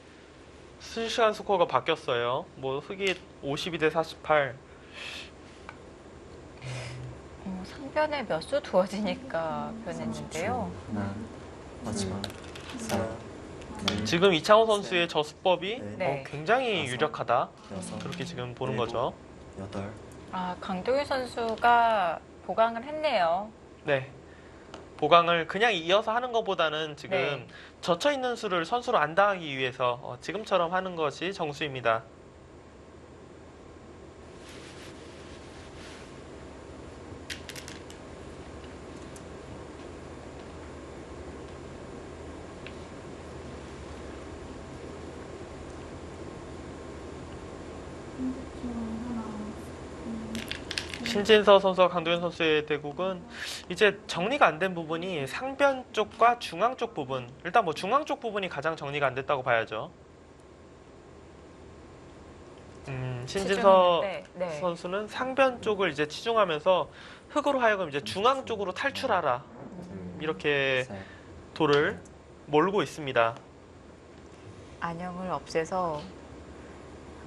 실시간 스코어가 바뀌었어요. 뭐 흑이 52대 48. 상변에 몇 수 두어지니까 30초, 변했는데요. 하나, 마지막, 셋, 넷, 지금 이창호 선수의 저수법이 네. 굉장히 유력하다. 여섯, 그렇게 지금 보는 일곱, 거죠. 여덟, 강동윤 선수가 보강을 했네요. 네. 보강을 그냥 이어서 하는 것보다는 지금 네. 젖혀 있는 수를 선수로 안 당하기 위해서 지금처럼 하는 것이 정수입니다. 신진서 선수와 강도현 선수의 대국은 이제 정리가 안 된 부분이 상변 쪽과 중앙 쪽 부분. 일단 뭐 중앙 쪽 부분이 가장 정리가 안 됐다고 봐야죠. 신진서 치중했는데, 네. 선수는 상변 쪽을 이제 치중하면서 흑으로 하여금 이제 중앙 쪽으로 탈출하라. 둘, 이렇게 셋, 돌을 몰고 있습니다. 안형을 없애서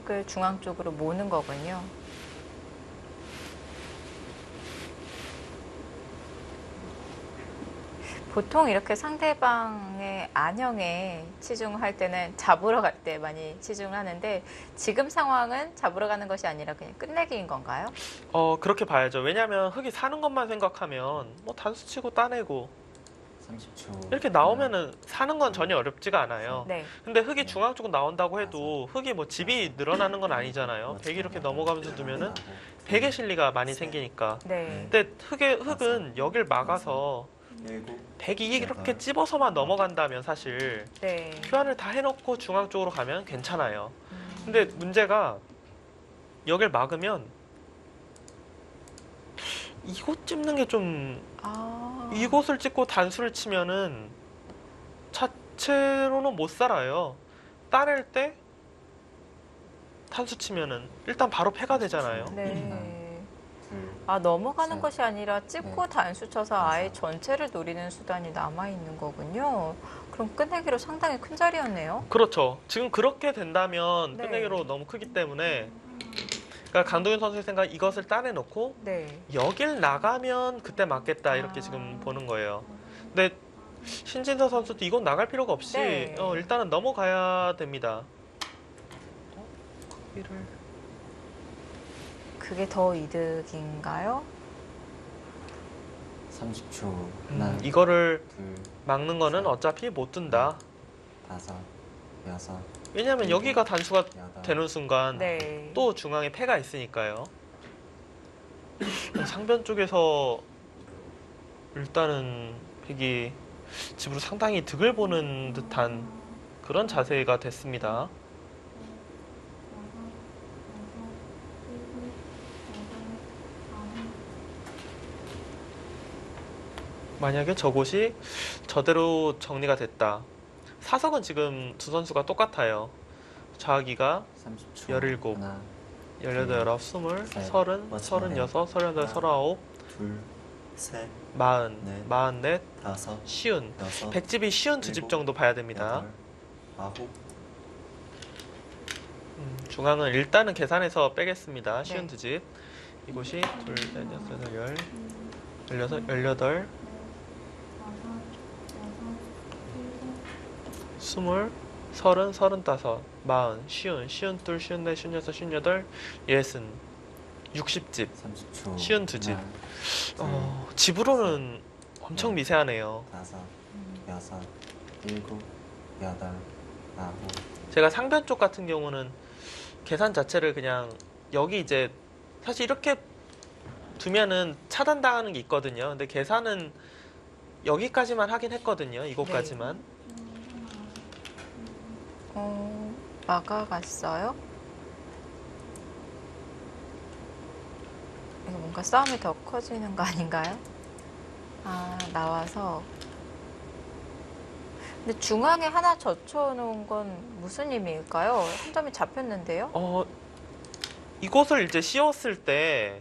흑을 중앙 쪽으로 모는 거군요. 보통 이렇게 상대방의 안형에 치중할 때는 잡으러 갈 때 많이 치중을 하는데 지금 상황은 잡으러 가는 것이 아니라 그냥 끝내기인 건가요? 그렇게 봐야죠. 왜냐하면 흑이 사는 것만 생각하면 뭐 단수 치고 따내고 30초, 이렇게 나오면은 사는 건 전혀 어렵지가 않아요. 네. 근데 흑이 중앙 쪽으로 나온다고 해도 흑이 뭐 집이 늘어나는 건 아니잖아요. 백이 이렇게 넘어가면서 두면은 백의 실리가 많이 생기니까. 네. 근데 흑은 여길 막아서 일곱, 백이 이렇게 찝어서만 넘어간다면 사실 네. 교환을 다 해놓고 중앙 쪽으로 가면 괜찮아요. 근데 문제가 여길 막으면 이곳 찝는 게 좀 이곳을 찍고 단수를 치면은 자체로는 못 살아요. 따낼 때 단수 치면은 일단 바로 패가 되잖아요. 네. 둘, 넘어가는 셋, 것이 아니라 찍고 넷, 단수 쳐서 아예 다섯. 전체를 노리는 수단이 남아있는 거군요. 그럼 끝내기로 상당히 큰 자리였네요. 그렇죠. 지금 그렇게 된다면 네. 끝내기로 너무 크기 때문에 그러니까 강동현 선수의 생각 이것을 따내놓고 네. 여길 나가면 그때 맞겠다 이렇게 지금 보는 거예요. 근데 신진서 선수도 이건 나갈 필요가 없이 네. 일단은 넘어가야 됩니다. 거기를 그게 더 이득인가요? 30초, 하나, 이거를 둘, 막는 거는 어차피 못 둔다. 다섯, 여섯, 왜냐하면 여기가 단수가 여덟, 되는 순간 네. 또 중앙에 패가 있으니까요. 상변 쪽에서 일단은 팩이 집으로 상당히 득을 보는 듯한 그런 자세가 됐습니다. 만약에 저곳이 저대로 정리가 됐다. 사석은 지금 두 선수가 똑같아요. 좌기가 30초. 17, 하나, 18, 19, 20, 셋, 30, 맞추네. 36, 38, 39, 둘, 셋, 40, 넷, 44, 다섯, 쉬운. 여섯, 100집이 쉬운 두 집 일곱, 정도 봐야 됩니다. 여덟, 아홉, 중앙은 일단은 계산해서 빼겠습니다. 쉬운 네. 두 집. 이곳이 둘, 셋, 여섯, 열, 16, 18, 20, 30, 35, 40, 쉬운 둘, 쉬운 넷, 쉬운 여섯, 쉬운 여덟, 60, 60집. 30초. 쉬운 두 집. 하나, 둘, 집으로는 엄청 네. 미세하네요. 다섯, 여섯, 일곱, 여덟, 아홉, 제가 상변 쪽 같은 경우는 계산 자체를 그냥 여기 이제 사실 이렇게 두면은 차단당하는 게 있거든요. 근데 계산은 여기까지만 하긴 했거든요. 이곳까지만. 막아갔어요? 이거 뭔가 싸움이 더 커지는 거 아닌가요? 아, 나와서. 근데 중앙에 하나 젖혀놓은 건 무슨 의미일까요? 한 점이 잡혔는데요? 이곳을 이제 씌웠을 때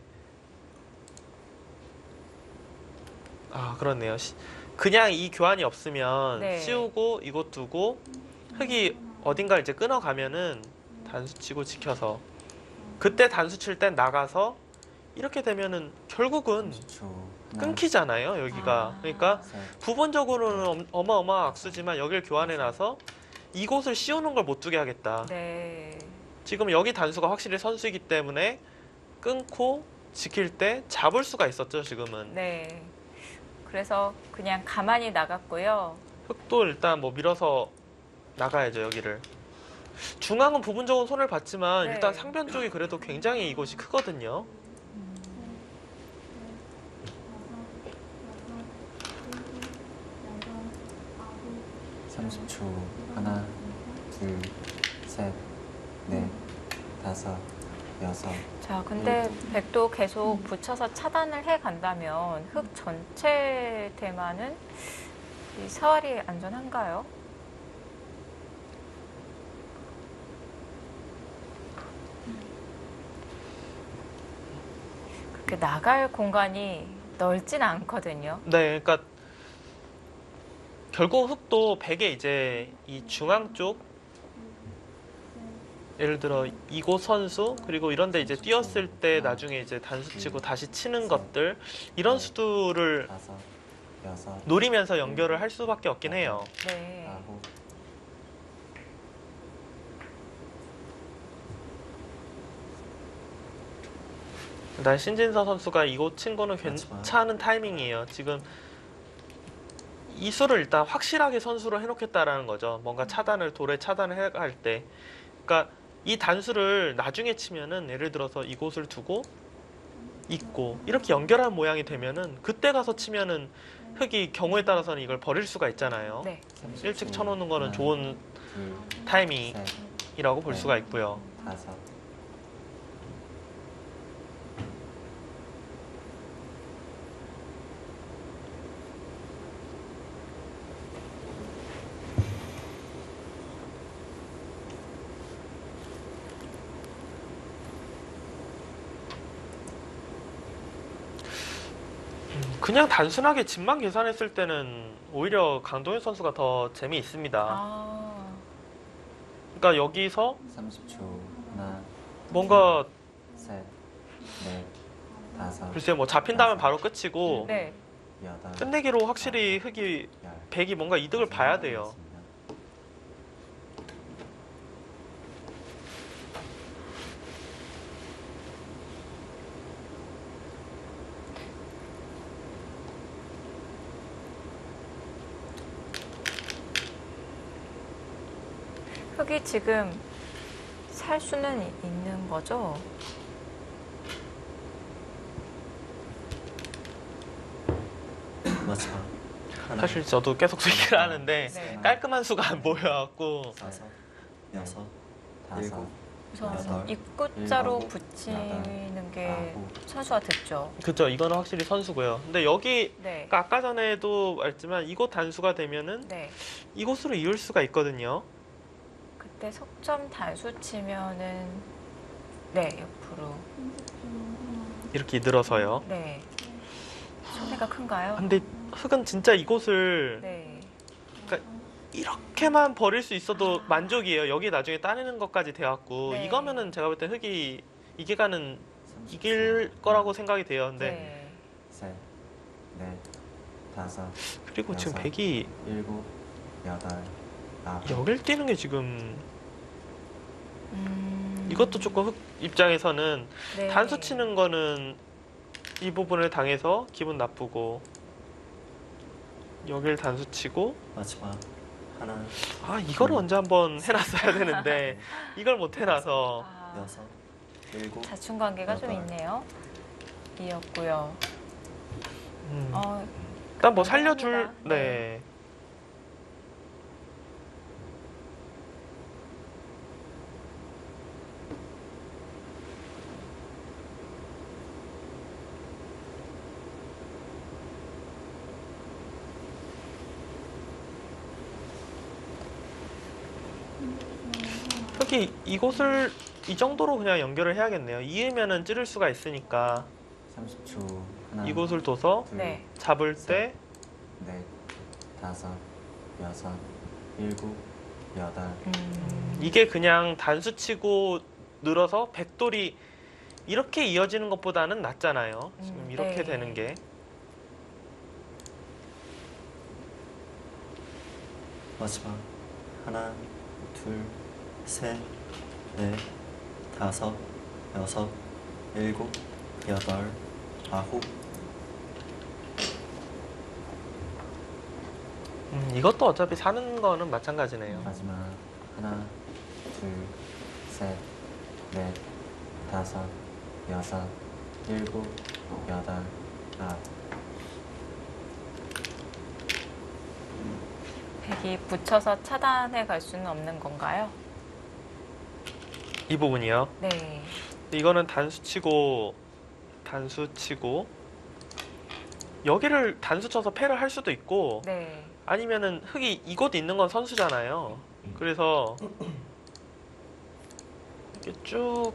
그렇네요. 그냥 이 교환이 없으면 네. 씌우고 이곳 두고 흙이 어딘가 이제 끊어가면은 단수 치고 지켜서 그때 단수 칠 땐 나가서 이렇게 되면은 결국은 30초. 끊기잖아요, 여기가. 그러니까 셋, 부분적으로는 어마어마한 악수지만 여길 교환해놔서 이곳을 씌우는 걸 못 두게 하겠다. 네. 지금 여기 단수가 확실히 선수이기 때문에 끊고 지킬 때 잡을 수가 있었죠, 지금은. 네. 그래서 그냥 가만히 나갔고요. 흙도 일단 뭐 밀어서 나가야죠, 여기를. 중앙은 부분적으로 손을 봤지만 네. 일단 상변 쪽이 그래도 굉장히 이곳이 크거든요. 삼십 초. 하나, 둘, 셋, 넷, 다섯, 여섯, 자, 근데 백도 계속 붙여서 차단을 해 간다면 흙 전체 대만은 이 사활이 안전한가요? 그렇게 나갈 공간이 넓진 않거든요. 네, 그러니까 결국 흙도 백에 이제 이 중앙 쪽 예를 들어 이곳 선수 그리고 이런데 이제 뛰었을 때 나중에 이제 단수 치고 다시 치는 것들 이런 수두를 다섯, 여섯, 노리면서 연결을 할 수밖에 없긴 해요. 네. 아홉, 일단 신진서 선수가 이곳 친 거는 괜찮은 타이밍이에요. 지금 이 수를 일단 확실하게 선수로 해놓겠다라는 거죠. 뭔가 차단을 돌에 차단을 해갈 때, 그러니까 이 단수를 나중에 치면은 예를 들어서 이곳을 두고 있고 이렇게 연결한 모양이 되면은 그때 가서 치면은 흙이 경우에 따라서는 이걸 버릴 수가 있잖아요. 네. 30초. 일찍 쳐놓는 거는 하나, 좋은 둘, 타이밍이라고 셋, 볼 수가 있고요. 다섯, 그냥 단순하게 집만 계산했을 때는 오히려 강동현 선수가 더 재미있습니다. 아, 그러니까 여기서 30초. 하나, 뭔가 셋, 넷, 다섯, 글쎄요 뭐 잡힌다면 바로 끝이고 네. 여덟, 끝내기로 확실히 흙이 열. 백이 뭔가 이득을 봐야 돼요. 흙이 지금 살 수는 있는 거죠? 마지막 하나, 사실 저도 계속 수익을 하는데 네. 깔끔한 수가 안 보여갖고 다섯, 여섯, 다섯, 일곱, 우선 여덟, 입구자로 일곱, 붙이는 게 아홉. 선수가 듣죠. 그죠. 이거는 확실히 선수고요. 근데 여기 네. 그러니까 아까 전에도 말했지만 이곳 단수가 되면은 네. 이곳으로 이을 수가 있거든요. 그때 석점 단수 치면은 네, 옆으로. 이렇게 늘어서요. 네. 손해가 큰가요? 근데 흙은 진짜 이곳을 네. 이렇게만 버릴 수 있어도 만족이에요. 여기 나중에 따내는 것까지 돼갖고 네. 이거면은 제가 볼 때 흙이 이기가는 30초. 이길 거라고 생각이 돼요. 근데 네. 셋, 넷, 다섯, 그리고 지금 여섯. 백이 일곱, 여덟, 아홉. 여길 뛰는 게 지금 이것도 조금 흙 입장에서는 네. 단수 치는 거는 이 부분을 당해서 기분 나쁘고 여길 단수 치고 마지막 하나, 아 이거를 언제 한번 해놨어야 되는데 이걸 못 해놔서 아, 여섯, 일곱, 자충 관계가 좀 여덟. 있네요. 이었고요. 어, 일단 뭐 살려줄 감사합니다. 네. 흙이 이곳을 이 정도로 그냥 연결을 해야겠네요. 이으면은 찌를 수가 있으니까 30초. 하나, 이곳을 둬서 둘, 네. 잡을 때 넷, 다섯, 여섯, 일곱, 여덟. 이게 그냥 단수 치고 늘어서 백돌이 이렇게 이어지는 것보다는 낫잖아요. 지금 이렇게 네. 되는 게. 마지막 하나, 둘, 셋, 넷, 다섯, 여섯, 일곱, 여덟, 아홉. 이것도 어차피 사는 거는 마찬가지네요. 마지막 하나, 둘, 셋, 넷, 다섯, 여섯, 일곱, 여덟, 아홉. 백이 붙여서 차단해 갈 수는 없는 건가요? 이 부분이요. 네. 이거는 단수 치고 여기를 단수 쳐서 패를 할 수도 있고 네. 아니면은 흙이 이곳 있는 건 선수잖아요. 그래서 이렇게 쭉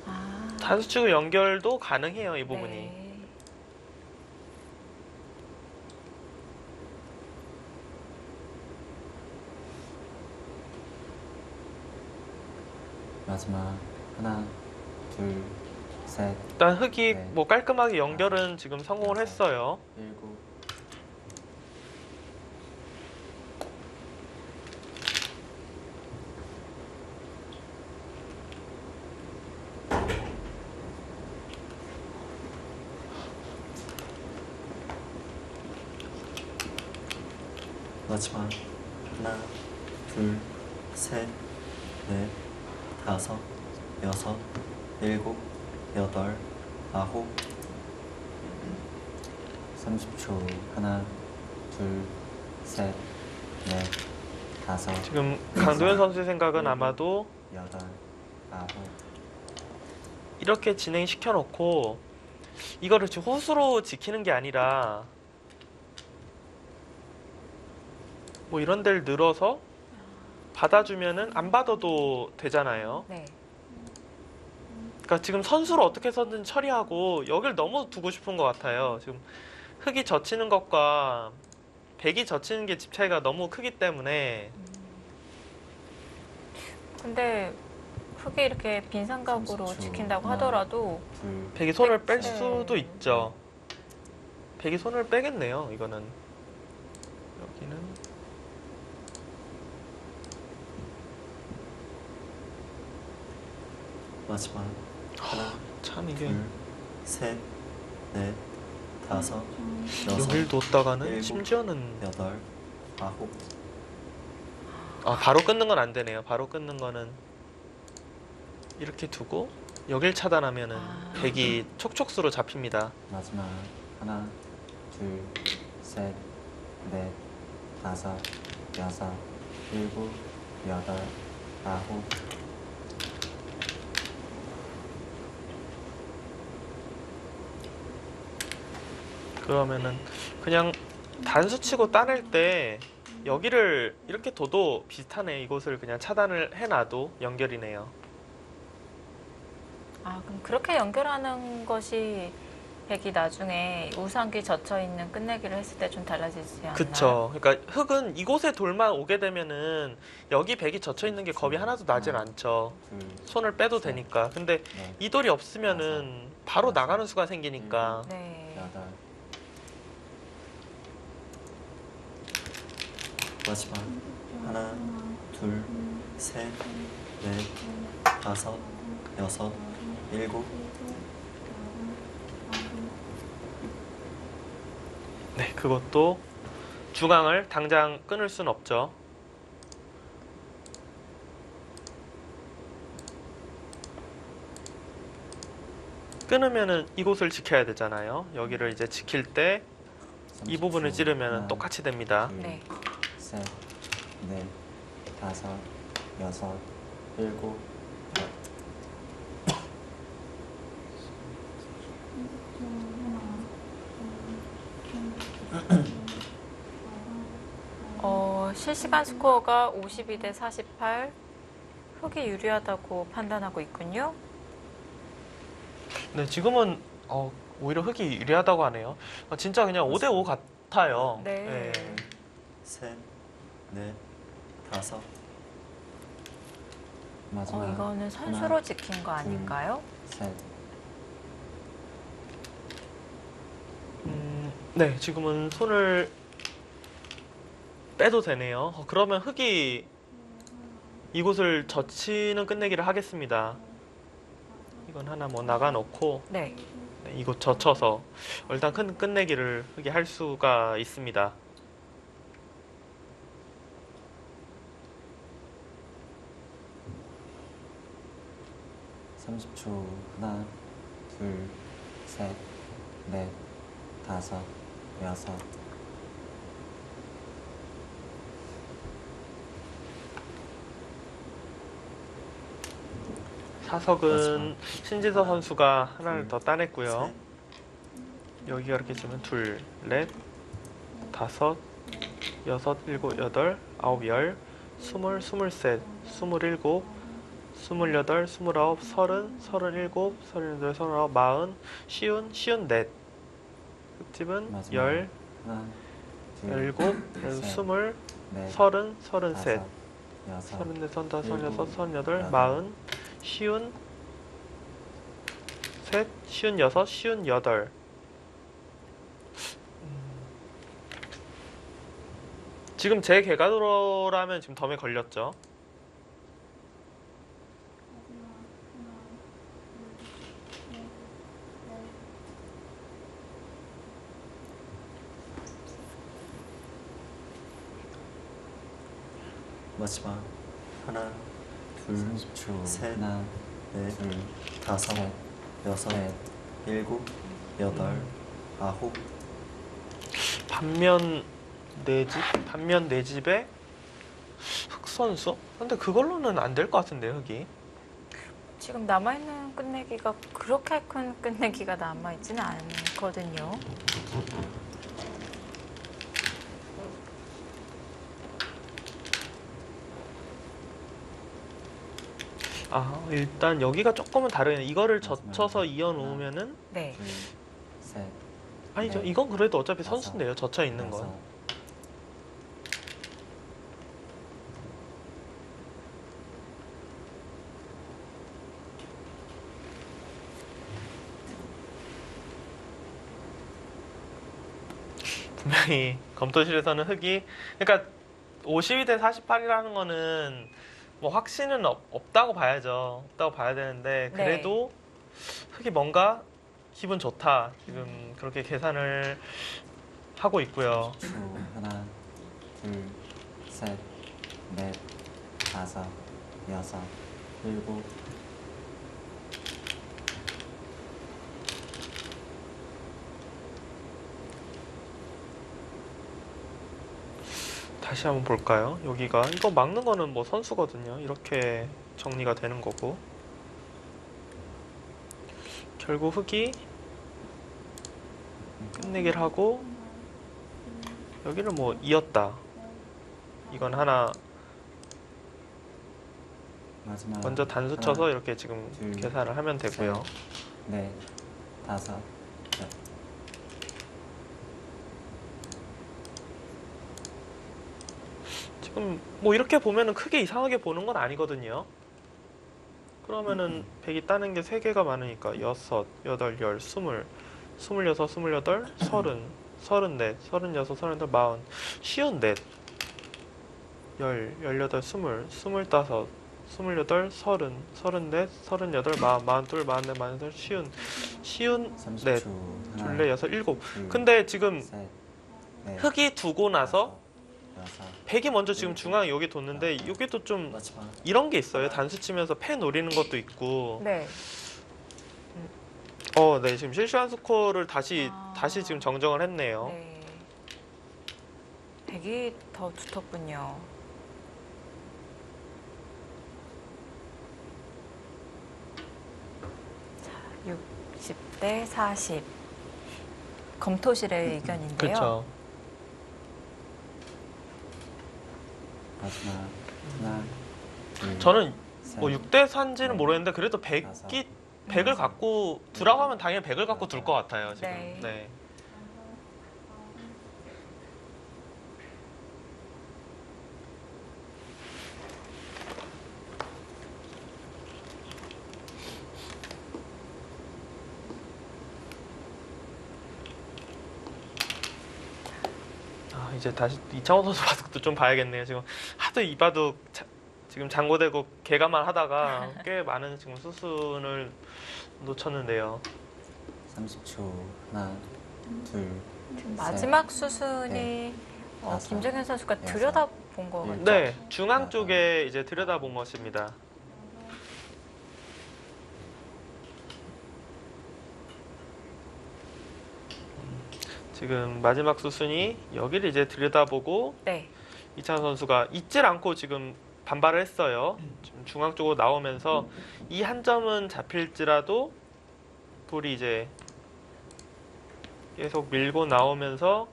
아. 단수 치고 연결도 가능해요. 이 부분이. 네. 마지막 하나, 둘, 셋, 일단 흙이 네. 뭐 깔끔하게 연결은 지금 성공을 했어요. 일곱. 마지막 하나, 둘, 셋, 넷, 다섯, 여섯, 일곱, 여덟, 아홉. 30초. 하나, 둘, 셋, 넷, 다섯, 지금 강도현 선수의 생각은 아마도 여덟, 아홉. 이렇게 진행시켜 놓고 이거를 지금 호수로 지키는 게 아니라 뭐 이런 데를 늘어서 받아주면은 안 받아도 되잖아요. 네. 그러니까 지금 선수를 어떻게 해서든 처리하고 여길 너무 두고 싶은 것 같아요. 지금 흙이 젖히는 것과 백이 젖히는 게 집 차이가 너무 크기 때문에 근데 흙이 이렇게 빈 삼각으로 30초. 지킨다고 하나. 하더라도 둘, 백이 손을 뺄 네. 수도 있죠. 백이 손을 빼겠네요. 이거는 여기는 마지막 하나, 참 이게 둘, 셋, 넷, 다섯, 여섯, 여길 뒀다가는 일곱, 심지어는 여덟, 아홉. 바로 끊는 건 안 되네요. 바로 끊는 거는 이렇게 두고 여길 차단하면은 아. 백이 촉촉수로 잡힙니다. 마지막 하나, 둘, 셋, 넷, 다섯, 여섯, 일곱, 여덟, 아홉. 그러면은 그냥 단수 치고 따낼 때 여기를 이렇게 둬도 비슷하네. 이곳을 그냥 차단을 해놔도 연결이네요. 아, 그럼 그렇게 연결하는 것이 백이 나중에 우상기 젖혀 있는 끝내기를 했을 때 좀 달라지지 않나요? 그쵸. 그러니까 흙은 이곳에 돌만 오게 되면은 여기 백이 젖혀 있는 게 겁이 하나도 나질 않죠. 둘, 손을 빼도 되니까. 근데 넷, 이 돌이 없으면은 바로 나가는 수가 생기니까. 네. 여덟. 마지막 하나, 둘, 셋, 넷, 다섯, 여섯, 일곱. 네, 그것도 중앙을 당장 끊을 순 없죠. 끊으면은 이곳을 지켜야 되잖아요. 여기를 이제 지킬 때 이 부분을 찌르면 똑같이 됩니다. 둘, 네. 셋, 넷, 다섯, 여섯, 일곱, 여- '실시간 스코어가 52대 48, 흑이 유리하다고 판단하고 있군요. 네, 지금은 오히려 흑이 유리하다고 하네요. 진짜 그냥 5대5 같아요. 네. 셋, 넷, 다섯. 마지막 이거는 선수로 지킨 거 아닐까요? 셋. 네, 지금은 손을 빼도 되네요. 그러면 흑이 이곳을 젖히는 끝내기를 하겠습니다. 이건 하나 뭐 나가놓고 네. 네, 이곳 젖혀서 일단 큰 끝내기를 흑이 할 수가 있습니다. 삼십 초. 하나, 둘, 셋, 넷, 다섯, 여섯. 사석은 신지서 선수가 하나를 둘, 더 따냈고요. 셋. 여기가 이렇게 지면 둘, 넷, 다섯, 여섯, 일곱, 여덟, 아홉, 열, 스물, 스물셋, 스물일곱, 스물여덟, 스물아홉, 서른, 서른일곱, 서른여덟, 서른아홉, 마흔, 쉬운, 쉬운넷. 끝집은 마지막. 열, 하나, 둘, 열일곱, 셋, 스물, 넷, 서른, 서른셋, 다섯, 여섯, 서른넷, 서른다섯, 일곱, 서른여섯, 서른여덟, 여덟. 마흔, 쉬운, 셋, 쉬운 여섯, 쉬운 여덟. 지금 제 개가도라면 지금 덤에 걸렸죠. 마지막 하나, 둘, 30초. 셋, 하나, 넷, 둘, 다섯, 셋, 여섯, 넷. 일곱, 여덟, 아홉. 반면 내 집에 흑 선수? 근데 그걸로는 안 될 것 같은데 흑이. 지금 남아있는 끝내기가 그렇게 큰 끝내기가 남아있지는 않거든요. 일단 여기가 조금은 다르네. 이거를 마지막. 젖혀서 이어 놓으면은 네. 둘, 셋, 아니죠. 네. 이건 그래도 어차피 다섯, 선수인데요. 젖혀 있는 여섯. 건. 분명히 검토실에서는 흑이, 그러니까 52대 48이라는 거는 뭐 확신은 없다고 봐야죠. 없다고 봐야 되는데 그래도 흑이 뭔가 기분 좋다. 지금 그렇게 계산을 하고 있고요. 초. 하나, 둘, 셋, 넷, 다섯, 여섯, 일곱. 다시 한번 볼까요? 여기가 이거 막는 거는 뭐 선수거든요. 이렇게 정리가 되는 거고. 결국 흑이 끝내기를 하고 여기를 뭐 이었다. 이건 하나 마지막. 먼저 단수 하나, 쳐서 이렇게 지금 둘, 계산을 하면 되고요. 넷, 다섯, 여 지금 뭐 이렇게 보면은 크게 이상하게 보는 건 아니거든요. 그러면은 100이 따는 게 3개가 많으니까 6, 8, 10, 20, 26, 28, 30, 34, 36, 38, 40, 54, 10, 18, 20, 25, 28, 30, 34, 38, 40, 42, 44, 45, 50, 54, 30초. 하나, 둘레 6, 7. 둘, 근데 지금 셋, 넷, 흑이 두고 나서 다섯, 여섯. 100이 먼저 지금 중앙 여기 뒀는데 여기도 좀 마지막. 이런 게 있어요. 단수 치면서 패 노리는 것도 있고. 네. 네, 지금 실시간 스코어를 다시 지금 정정을 했네요. 네. 100이 더 두텁군요. 자, 60대 40. 검토실의 의견인데요. 그렇죠. 마지막. 하나, 둘, 저는 셋, 뭐 6대 4인지는 네. 모르겠는데 그래도 100을 갖고 두라고 하면 당연히 100을 갖고 둘 것 같아요, 지금. 네. 네. 이제 다시 이창호 선수 바둑도 좀 봐야겠네요. 지금 하도 이 바둑 지금 장고되고 개가만 하다가 꽤 많은 지금 수순을 놓쳤는데요. 30초. 하나, 둘, 지금 마지막 수순이 넷, 다섯, 김정현 선수가 여섯, 들여다본 거 같아요. 네, 중앙 쪽에 이제 들여다본 것입니다. 지금 마지막 수순이 여기를 이제 들여다보고 네. 이창호 선수가 잊질 않고 지금 반발을 했어요. 지금 중앙 쪽으로 나오면서 이 한 점은 잡힐지라도 돌이 이제 계속 밀고 나오면서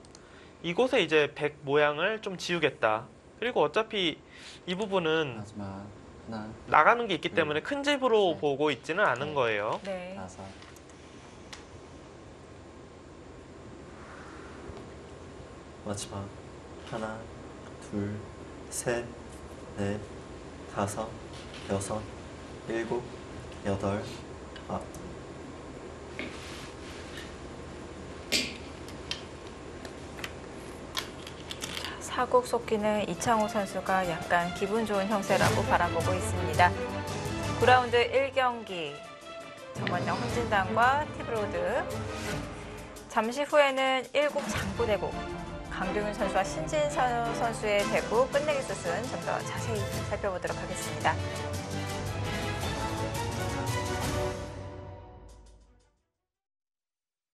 이곳에 이제 100 모양을 좀 지우겠다. 그리고 어차피 이 부분은 마지막. 하나, 나가는 게 있기 때문에 큰 집으로 셋, 보고 있지는 않은 거예요. 네. 다섯. 마지막. 하나, 둘, 셋, 넷, 다섯, 여섯, 일곱, 여덟, 아홉. 사국 속기는 이창호 선수가 약간 기분 좋은 형세라고 바라보고 있습니다. 9라운드 1경기 정관장 황진단과 티브로드. 잠시 후에는 1국 장구대국 강동윤 선수와 신진서 선수의 대국 끝내기 수순 좀 더 자세히 살펴보도록 하겠습니다.